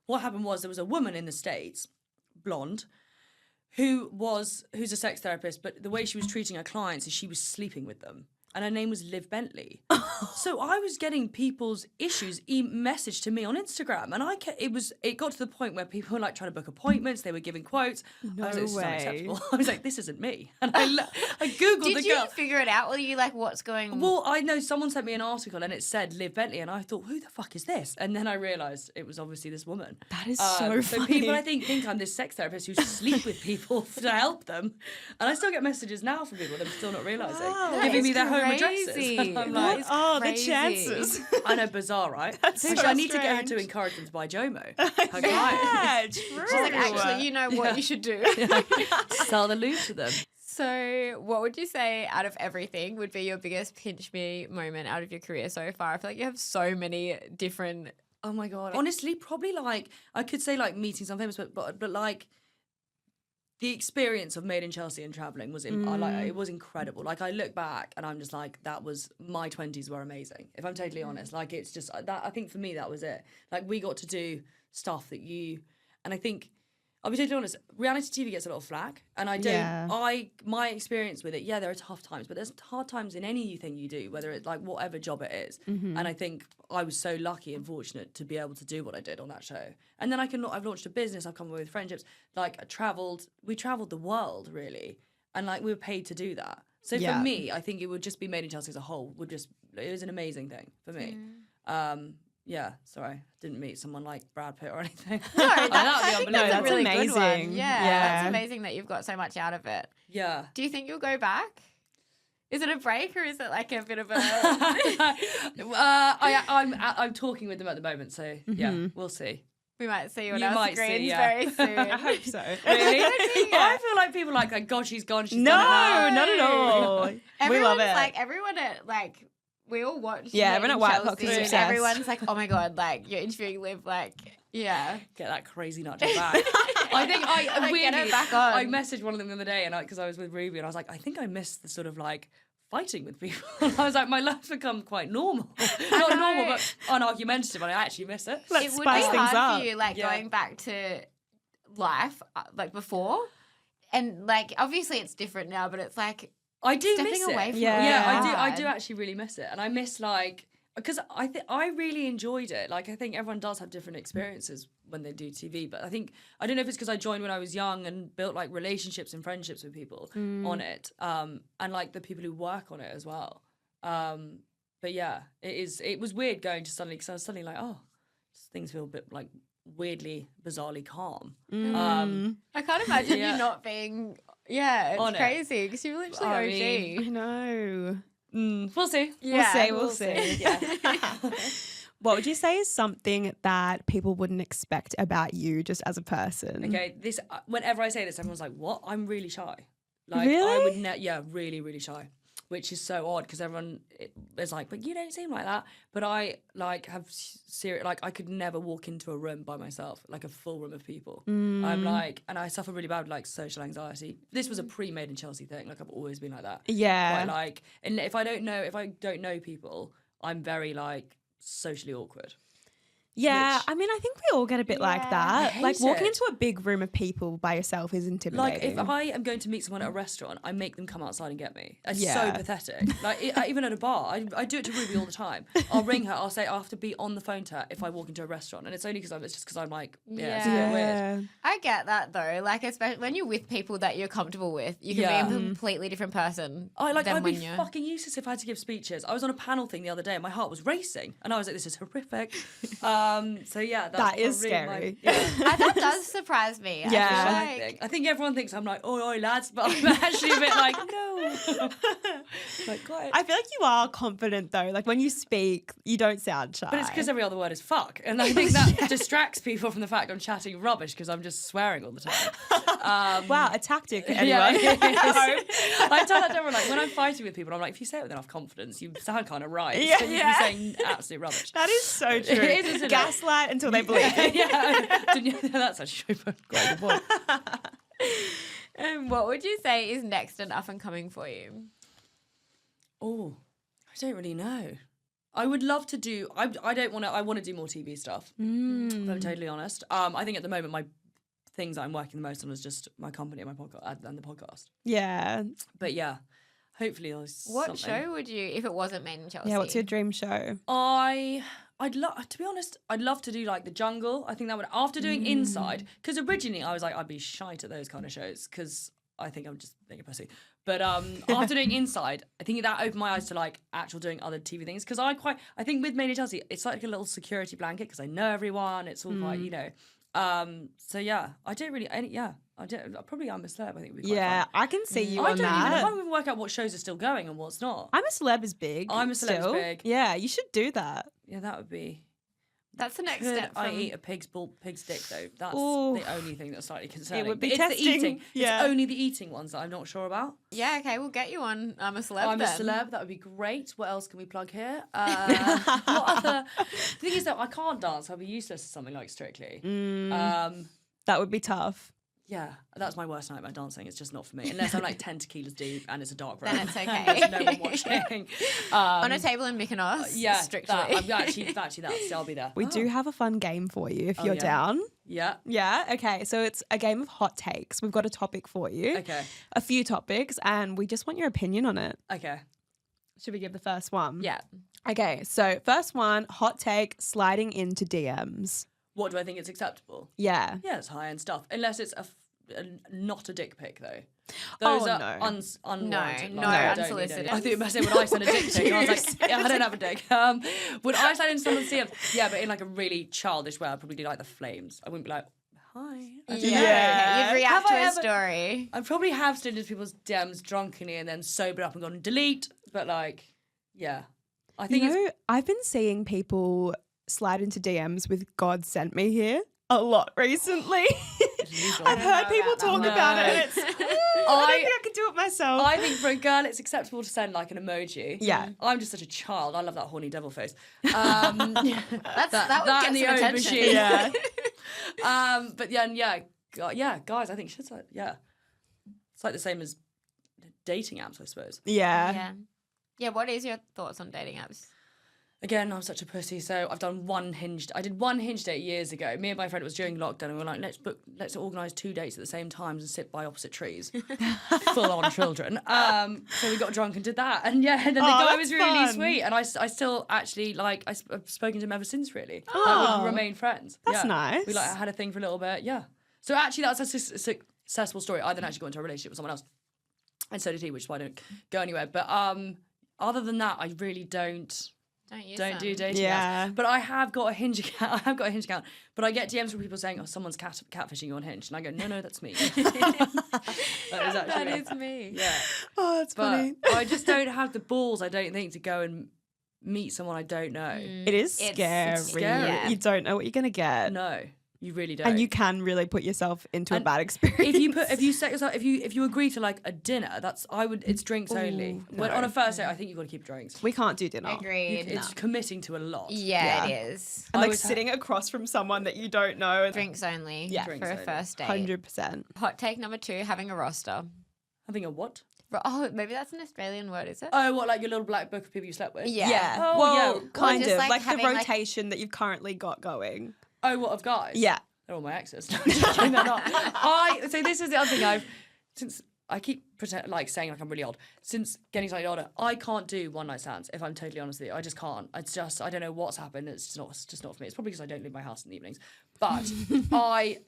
[SPEAKER 2] What happened was there was a woman in the States, blonde, who's a sex therapist, but the way she was treating her clients is she was sleeping with them. And her name was Liv Bentley. So I was getting people's issues messaged to me on Instagram. And it got to the point where people were like trying to book appointments. They were giving quotes.
[SPEAKER 1] No
[SPEAKER 2] I was like, this is
[SPEAKER 1] way.
[SPEAKER 2] unacceptable. I was like, this isn't me. And I Googled the girl.
[SPEAKER 3] Did you figure it out? Were you like, what's going on?
[SPEAKER 2] Well, I know someone sent me an article and it said Liv Bentley. And I thought, who the fuck is this? And then I realised it was obviously this woman.
[SPEAKER 1] That is so funny.
[SPEAKER 2] So people, I think I'm this sex therapist who sleep with people to help them. And I still get messages now from people that I'm still not realising.
[SPEAKER 1] Wow.
[SPEAKER 2] Giving me their home addresses. And I'm like,
[SPEAKER 1] the chances.
[SPEAKER 2] I know, bizarre, right?
[SPEAKER 1] That's so
[SPEAKER 2] I need to get her
[SPEAKER 1] strange.
[SPEAKER 2] to encourage them to buy Jomo.
[SPEAKER 1] Yeah, true.
[SPEAKER 3] She's like, actually, you know what you should do.
[SPEAKER 2] Sell the lube to them.
[SPEAKER 3] So what would you say out of everything would be your biggest pinch me moment out of your career so far? I feel like you have so many different...
[SPEAKER 2] Oh my God. Honestly, probably like, I could say like meeting some famous, but like the experience of Made in Chelsea and travelling was, it was incredible. Like I look back and I'm just like, my 20s were amazing. If I'm totally honest, like it's just that, I think for me, that was it. Like we got to do stuff and I think, I'll be totally honest, reality TV gets a lot of flack, and my experience with it, there are tough times, but there's hard times in anything you do, whether it's like whatever job it is. And I think I was so lucky and fortunate to be able to do what I did on that show. And then I've launched a business, I've come away with friendships, like we traveled the world really, and like we were paid to do that. So for me, I think it would just be Made in Chelsea as a whole, it was an amazing thing for me. Yeah, sorry, didn't meet someone like Brad Pitt or anything.
[SPEAKER 3] No, that's a really
[SPEAKER 1] amazing.
[SPEAKER 3] good one. Yeah, that's amazing that you've got so much out of it.
[SPEAKER 2] Yeah.
[SPEAKER 3] Do you think you'll go back? Is it a break or is it like a bit of a...
[SPEAKER 2] I'm talking with them at the moment, so yeah, we'll see.
[SPEAKER 3] We might see you on our screens very soon.
[SPEAKER 1] I hope so.
[SPEAKER 2] Really? I feel like people are like, God, she's gone, she's done it.
[SPEAKER 1] Not at all. We love it.
[SPEAKER 3] Like, everyone at, like... We all watch.
[SPEAKER 1] Yeah, everyone at White Fox is obsessed.
[SPEAKER 3] Everyone's like, oh my God, like you're interviewing Liv, like, yeah.
[SPEAKER 2] Get that crazy nut back. I think I weirdly,
[SPEAKER 3] get it back on.
[SPEAKER 2] I messaged one of them the other day, and because I was with Ruby, and I was like, I think I missed the sort of like fighting with people. I was like, my life's become quite normal. Not normal, but unargumentative, and I actually miss it.
[SPEAKER 1] Let's
[SPEAKER 3] it would
[SPEAKER 1] spice
[SPEAKER 3] be
[SPEAKER 1] things
[SPEAKER 3] hard
[SPEAKER 1] up.
[SPEAKER 3] for you, like going back to life, like before, and like obviously it's different now, but it's like.
[SPEAKER 2] I do
[SPEAKER 3] stepping
[SPEAKER 2] miss
[SPEAKER 3] away
[SPEAKER 2] it.
[SPEAKER 3] from
[SPEAKER 2] Yeah, I do actually really miss it, and I miss like because I really enjoyed it. Like I think everyone does have different experiences when they do TV, but I don't know if it's because I joined when I was young and built like relationships and friendships with people on it, and like the people who work on it as well. But yeah, it was weird going to suddenly because I was suddenly like, oh, things feel a bit like weirdly, bizarrely calm.
[SPEAKER 3] I can't imagine you not being. Yeah, it's
[SPEAKER 2] on
[SPEAKER 3] crazy because you're literally OG.
[SPEAKER 1] I know.
[SPEAKER 2] We'll see.
[SPEAKER 3] Yeah,
[SPEAKER 1] We'll see.
[SPEAKER 2] Yeah.
[SPEAKER 1] What would you say is something that people wouldn't expect about you just as a person?
[SPEAKER 2] Okay, this whenever I say this, everyone's like, "What? I'm really shy." Like,
[SPEAKER 1] really?
[SPEAKER 2] I would really, really shy, which is so odd because everyone is like, "But you don't seem like that." But I like have serious, like I could never walk into a room by myself, like a full room of people. I'm like, and I suffer really bad with like social anxiety. This was a pre-Made in Chelsea thing. Like I've always been like that.
[SPEAKER 1] Yeah.
[SPEAKER 2] Quite like, and if I don't know people, I'm very like socially awkward.
[SPEAKER 1] Yeah, I mean, I think we all get a bit like that. Like walking
[SPEAKER 2] it.
[SPEAKER 1] into a big room of people by yourself is intimidating.
[SPEAKER 2] Like if I am going to meet someone at a restaurant, I make them come outside and get me. It's so pathetic. Like even at a bar, I do it to Ruby all the time. I'll ring her. I'll say I have to be on the phone to her if I walk into a restaurant, and it's only because I'm like, it's a bit weird.
[SPEAKER 3] I get that though. Like especially when you're with people that you're comfortable with, you can be a completely different person.
[SPEAKER 2] I'd be fucking useless if I had to give speeches. I was on a panel thing the other day, and my heart was racing, and I was like, this is horrific. So yeah,
[SPEAKER 1] that is scary.
[SPEAKER 3] That does surprise me.
[SPEAKER 1] Yeah,
[SPEAKER 2] I think everyone thinks I'm like, oi lads, but I'm actually a bit like, no. Like, quiet.
[SPEAKER 1] I feel like you are confident though. Like when you speak, you don't sound shy.
[SPEAKER 2] But it's because every other word is fuck, and I think that distracts people from the fact I'm chatting rubbish because I'm just swearing all the time.
[SPEAKER 1] Wow, a tactic, anyone.
[SPEAKER 2] I tell that to everyone, like when I'm fighting with people, I'm like, if you say it with enough confidence, you sound kind of right.
[SPEAKER 1] Yeah,
[SPEAKER 2] so you'd be saying absolute rubbish.
[SPEAKER 1] That is so true.
[SPEAKER 2] It is,
[SPEAKER 1] gaslight until they believe it.
[SPEAKER 2] That's actually quite a good point.
[SPEAKER 3] What would you say is next and up and coming for you?
[SPEAKER 2] Oh, I don't really know. I would love to do. I want to do more TV stuff. If I'm totally honest. I think at the moment my things that I'm working the most on is just my company and my podcast and the podcast.
[SPEAKER 1] Yeah.
[SPEAKER 2] But yeah, hopefully there's
[SPEAKER 3] What
[SPEAKER 2] something.
[SPEAKER 3] show would you, if it wasn't Made in Chelsea?
[SPEAKER 1] Yeah, what's your dream show?
[SPEAKER 2] I'd love, to be honest, I'd love to do like The Jungle. I think that would, after doing Inside, because originally I was like, I'd be shite at those kind of shows because I think I'm just being a pussy. But after doing Inside, I think that opened my eyes to like actual doing other TV things because I think with Made in Chelsea, it's like a little security blanket because I know everyone. It's all quite, you know. So yeah, I don't really, probably I'm a celeb. I think it would be quite fun.
[SPEAKER 1] I can see you
[SPEAKER 2] I
[SPEAKER 1] on
[SPEAKER 2] don't
[SPEAKER 1] that.
[SPEAKER 2] I can't even work out what shows are still going and what's not.
[SPEAKER 1] I'm a Celeb is big.
[SPEAKER 2] I'm a Celeb is big.
[SPEAKER 1] Yeah, you should do that.
[SPEAKER 2] Yeah, that would be.
[SPEAKER 3] That's the next
[SPEAKER 2] Could
[SPEAKER 3] step.
[SPEAKER 2] I eat a pig's dick though? That's the only thing that's slightly concerning.
[SPEAKER 1] It would be
[SPEAKER 2] it's
[SPEAKER 1] testing.
[SPEAKER 2] the eating.
[SPEAKER 1] Yeah.
[SPEAKER 2] It's only the eating ones that I'm not sure about.
[SPEAKER 3] Yeah, okay, we'll get you on I'm a Celeb
[SPEAKER 2] I'm
[SPEAKER 3] then.
[SPEAKER 2] a celeb. That would be great. What else can we plug here? What other? The thing is that I can't dance. I'll be useless to something like Strictly.
[SPEAKER 1] That would be tough.
[SPEAKER 2] Yeah, that's my worst nightmare, dancing. It's just not for me. Unless I'm like 10 tequilas deep and it's a dark room.
[SPEAKER 3] Then it's okay.
[SPEAKER 2] There's no one watching.
[SPEAKER 3] On a table in Mykonos.
[SPEAKER 2] Yeah,
[SPEAKER 3] Strictly.
[SPEAKER 2] I'm actually I'll be there.
[SPEAKER 1] We do have a fun game for you if you're down.
[SPEAKER 2] Yeah.
[SPEAKER 1] Yeah, okay. So it's a game of hot takes. We've got a topic for you.
[SPEAKER 2] Okay.
[SPEAKER 1] A few topics, and we just want your opinion on it.
[SPEAKER 2] Okay.
[SPEAKER 1] Should we give the first one?
[SPEAKER 3] Yeah.
[SPEAKER 1] Okay, so first one, hot take, sliding into DMs.
[SPEAKER 2] What do I think is acceptable?
[SPEAKER 1] Yeah.
[SPEAKER 2] Yeah, it's high-end stuff. Unless it's not a dick pic, though.
[SPEAKER 1] Oh,
[SPEAKER 2] Those are
[SPEAKER 1] no.
[SPEAKER 2] unwarranted.
[SPEAKER 3] No,
[SPEAKER 2] I don't need
[SPEAKER 3] unsolicited.
[SPEAKER 2] it. I thought you were saying would I send a dick pic? And I was like, yeah, I don't have a dick. Would I slide into someone's DM? Yeah, but in like a really childish way. I'd probably do like the flames. I wouldn't be like, hi.
[SPEAKER 3] Yeah. You'd react to a story.
[SPEAKER 2] I probably have slid into people's DMs drunkenly and then sobered up and gone delete. But like, yeah. I think
[SPEAKER 1] I've been seeing people slide into DMs with God sent me here a lot recently. I've heard people talk about it and it's, I don't think I could do it myself.
[SPEAKER 2] I think for a girl it's acceptable to send like an emoji.
[SPEAKER 1] Yeah.
[SPEAKER 2] I'm just such a child. I love that horny devil face.
[SPEAKER 3] That would get some attention.
[SPEAKER 1] Yeah.
[SPEAKER 2] But guys, I think shit's like, it's like the same as dating apps, I suppose.
[SPEAKER 3] Yeah, what is your thoughts on dating apps?
[SPEAKER 2] Again, I'm such a pussy, so I've done I did one hinge date years ago. Me and my friend, it was during lockdown, and we were like, let's organise 2 dates at the same time and sit by opposite trees. Full on children. So we got drunk and did that. And then the guy was really sweet. And I still actually, like, I've spoken to him ever since, really. Like, we remain friends.
[SPEAKER 1] That's nice.
[SPEAKER 2] We like had a thing for a little bit, So actually, that's a successful story. I then actually got into a relationship with someone else. And so did he, which is why I don't go anywhere. But other than that, I really don't do dating apps. But I have got a Hinge account. But I get DMs from people saying, "Oh, someone's catfishing you on Hinge," and I go, "No, that's me."
[SPEAKER 3] That is me.
[SPEAKER 2] Yeah.
[SPEAKER 1] Oh, that's funny.
[SPEAKER 2] I just don't have the balls, I don't think, to go and meet someone I don't know.
[SPEAKER 1] It is scary.
[SPEAKER 2] It's scary.
[SPEAKER 3] Yeah.
[SPEAKER 1] You don't know what you're going to get.
[SPEAKER 2] No, you really don't.
[SPEAKER 1] And you can really put yourself into a bad experience.
[SPEAKER 2] If you set yourself, if you agree to like a dinner, it's drinks only. When on a first date, I think you've got to keep drinks.
[SPEAKER 1] We can't do dinner.
[SPEAKER 3] Agreed.
[SPEAKER 2] It's committing to a lot.
[SPEAKER 3] Yeah, it is.
[SPEAKER 1] And like sitting across from someone that you don't know.
[SPEAKER 3] Drinks only
[SPEAKER 1] Drinks
[SPEAKER 3] for a first date.
[SPEAKER 1] 100%.
[SPEAKER 3] Hot take number 2, having a roster.
[SPEAKER 2] Having a what?
[SPEAKER 3] Oh, maybe that's an Australian word, is it?
[SPEAKER 2] Oh, what, like your little black book of people you slept with?
[SPEAKER 3] Yeah.
[SPEAKER 2] Oh,
[SPEAKER 1] well,
[SPEAKER 2] yeah.
[SPEAKER 1] kind
[SPEAKER 3] Or
[SPEAKER 1] of.
[SPEAKER 3] just,
[SPEAKER 1] Like the
[SPEAKER 3] having,
[SPEAKER 1] rotation that you've currently got going.
[SPEAKER 2] Oh, what, of guys?
[SPEAKER 1] Yeah.
[SPEAKER 2] They're all my exes. No, they're not. So this is the other thing since I keep saying like I'm really old. Since getting slightly older, I can't do one night stands. If I'm totally honest with you, I just can't. It's just I don't know what's happened. It's just not for me. It's probably because I don't leave my house in the evenings. But I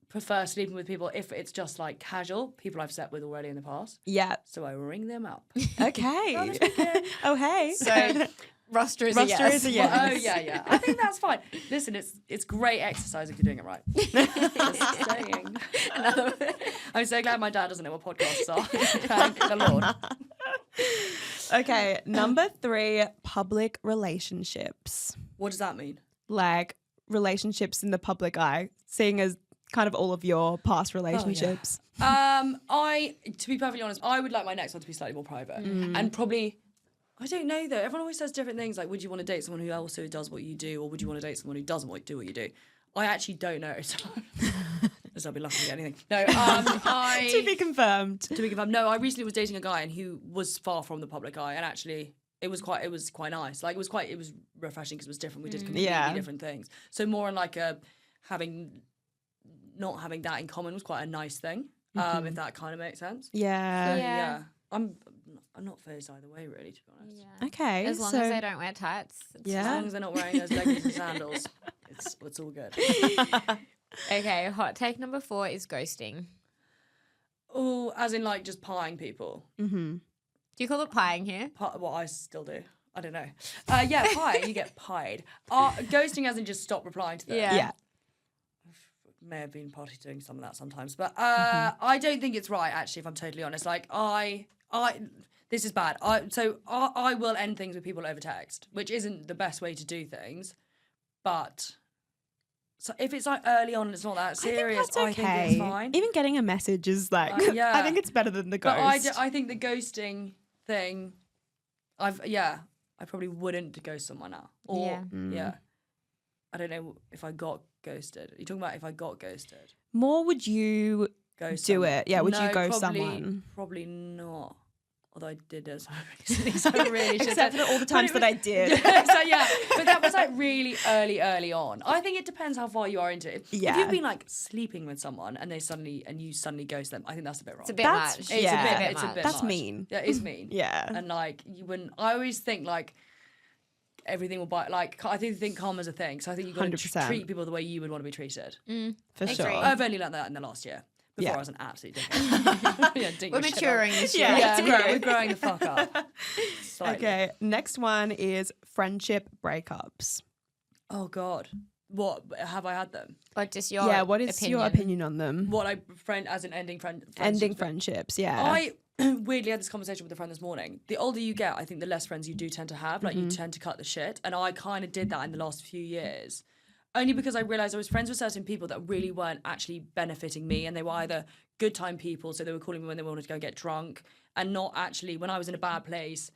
[SPEAKER 2] prefer sleeping with people if it's just like casual people I've slept with already in the past.
[SPEAKER 1] Yeah.
[SPEAKER 2] So I ring them up.
[SPEAKER 1] Okay. Oh, hey.
[SPEAKER 3] So roster is a yes.
[SPEAKER 1] Is a yes.
[SPEAKER 2] Well, oh yeah. I think that's fine. Listen, it's great exercise if you're doing it right. Just saying. I'm so glad my dad doesn't know what podcasts are. Thank the Lord.
[SPEAKER 1] Okay, number 3, public relationships.
[SPEAKER 2] What does that mean?
[SPEAKER 1] Like relationships in the public eye, seeing as kind of all of your past relationships.
[SPEAKER 2] To be perfectly honest, I would like my next one to be slightly more private. And probably, I don't know though, everyone always says different things, like would you want to date someone who also does what you do, or would you want to date someone who doesn't do what you do? I actually don't know, so I'll be lucky to get anything. No,
[SPEAKER 1] To be confirmed.
[SPEAKER 2] No, I recently was dating a guy and who was far from the public eye, and actually it was quite nice. Like it was refreshing because it was different. We did completely different things. So more on like not having that in common was quite a nice thing. If that kind of makes sense.
[SPEAKER 1] Yeah.
[SPEAKER 2] I'm not phased either way, really, to be honest.
[SPEAKER 3] Yeah.
[SPEAKER 1] Okay.
[SPEAKER 3] As long as they don't wear tights.
[SPEAKER 2] As long as they're not wearing those leggings and sandals, it's all good.
[SPEAKER 3] Okay, hot take number 4 is ghosting.
[SPEAKER 2] Oh, as in like just pieing people.
[SPEAKER 1] Mm-hmm.
[SPEAKER 3] Do you call it pieing here?
[SPEAKER 2] Well, I still do. I don't know. Yeah, pie. You get pied. Ghosting as in just stop replying to them.
[SPEAKER 1] Yeah.
[SPEAKER 2] May have been party doing some of that sometimes, but I don't think it's right, actually, if I'm totally honest. Like this is bad. I will end things with people over text, which isn't the best way to do things, but so if it's like early on and it's not that serious, I think it's fine.
[SPEAKER 1] Even getting a message is like, I think it's better than the ghost.
[SPEAKER 2] But I think the ghosting thing, I probably wouldn't ghost someone now. Or I don't know if I got ghosted. Are you talking about if I got ghosted?
[SPEAKER 1] More would you do it? Yeah, would you ghost someone?
[SPEAKER 2] Probably not. Although I did it so recently, so I really should.
[SPEAKER 1] Except for all the times that I did.
[SPEAKER 2] But that was like really early on. I think it depends how far you are into it.
[SPEAKER 1] Yeah.
[SPEAKER 2] If you've been like sleeping with someone and you suddenly ghost them, I think that's a bit wrong.
[SPEAKER 3] It's a bit much.
[SPEAKER 2] It's a bit
[SPEAKER 1] That's
[SPEAKER 2] much.
[SPEAKER 1] mean.
[SPEAKER 2] Yeah, it's mean.
[SPEAKER 1] Yeah.
[SPEAKER 2] And like you wouldn't. I always think like everything will bite. Like I think karma's a thing. So I think you've got to
[SPEAKER 1] 100%.
[SPEAKER 2] treat people the way you would want to be treated.
[SPEAKER 1] For sure.
[SPEAKER 2] I've only learned that in the last year. Before I was an absolute dickhead.
[SPEAKER 3] We're maturing this year.
[SPEAKER 2] We're growing the fuck up. Slightly.
[SPEAKER 1] Okay, next one is friendship breakups.
[SPEAKER 2] Oh God, what have I had them?
[SPEAKER 3] Or just your
[SPEAKER 1] what is your opinion on them?
[SPEAKER 2] What as in ending friendships?
[SPEAKER 1] Ending friendships, yeah.
[SPEAKER 2] I weirdly had this conversation with a friend this morning. The older you get, I think the less friends you do tend to have. Like you tend to cut the shit, and I kind of did that in the last few years. Only because I realised I was friends with certain people that really weren't actually benefiting me, and they were either good time people, so they were calling me when they wanted to go get drunk, and not actually when I was in a bad place,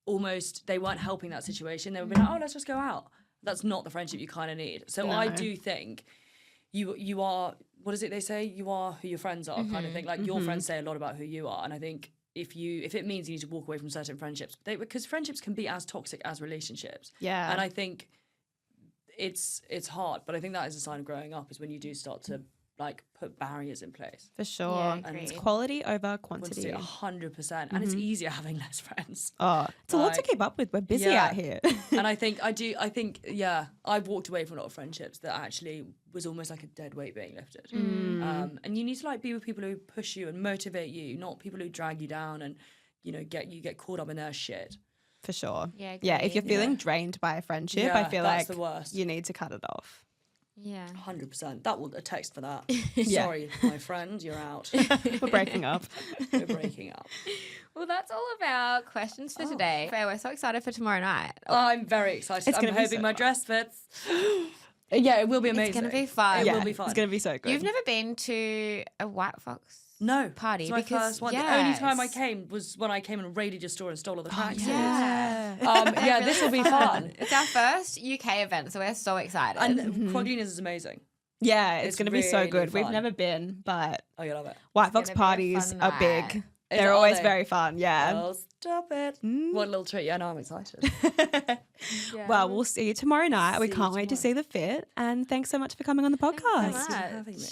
[SPEAKER 2] almost they weren't helping that situation. They would be like, oh, let's just go out. That's not the friendship you kind of need. So I do think you are, what is it they say? You are who your friends are kind of thing. Like your friends say a lot about who you are, and I think if it means you need to walk away from certain friendships, because friendships can be as toxic as relationships.
[SPEAKER 1] Yeah.
[SPEAKER 2] And I think it's hard, but I think that is a sign of growing up, is when you do start to like put barriers in place.
[SPEAKER 1] For sure.
[SPEAKER 3] Yeah,
[SPEAKER 1] and it's quality over quantity.
[SPEAKER 2] 100%. And it's easier having less friends.
[SPEAKER 1] Oh, it's a lot to keep up with. We're busy out here.
[SPEAKER 2] And I think I've walked away from a lot of friendships that actually was almost like a dead weight being lifted. And you need to like be with people who push you and motivate you, not people who drag you down and, you know, get caught up in their shit.
[SPEAKER 1] For sure.
[SPEAKER 3] Yeah,
[SPEAKER 1] if you're feeling drained by a friendship, I feel like
[SPEAKER 2] the worst.
[SPEAKER 1] you need to cut it off.
[SPEAKER 3] Yeah.
[SPEAKER 2] 100%. That will a text for that.
[SPEAKER 1] Yeah.
[SPEAKER 2] Sorry, my friend, you're out.
[SPEAKER 1] We're breaking up.
[SPEAKER 2] We're breaking up.
[SPEAKER 3] Well, that's all of our questions for today. We're so excited for tomorrow night.
[SPEAKER 2] I'm very excited. I'm hoping my dress fits. Yeah, it will be amazing.
[SPEAKER 3] It's going to be fun.
[SPEAKER 2] It will be fun.
[SPEAKER 1] It's going to be so good.
[SPEAKER 3] You've never been to a White Fox party?
[SPEAKER 2] It's my first one. The only time I came was when I came and raided your store and stole all the practices.
[SPEAKER 3] Yeah.
[SPEAKER 2] This will be fun.
[SPEAKER 3] It's our first UK event, so we're so excited.
[SPEAKER 2] And Claudina's is amazing.
[SPEAKER 1] Yeah, it's going to be so
[SPEAKER 2] really
[SPEAKER 1] good.
[SPEAKER 2] fun.
[SPEAKER 1] We've never been, but
[SPEAKER 2] you love it.
[SPEAKER 1] White Fox parties are big. They're always very fun, yeah.
[SPEAKER 2] Oh, stop it. What a little treat. Yeah, no, I'm excited.
[SPEAKER 1] Well, we'll see you tomorrow night. We can't wait to see the fit. And thanks so much for coming on the podcast.
[SPEAKER 2] Thanks for having me.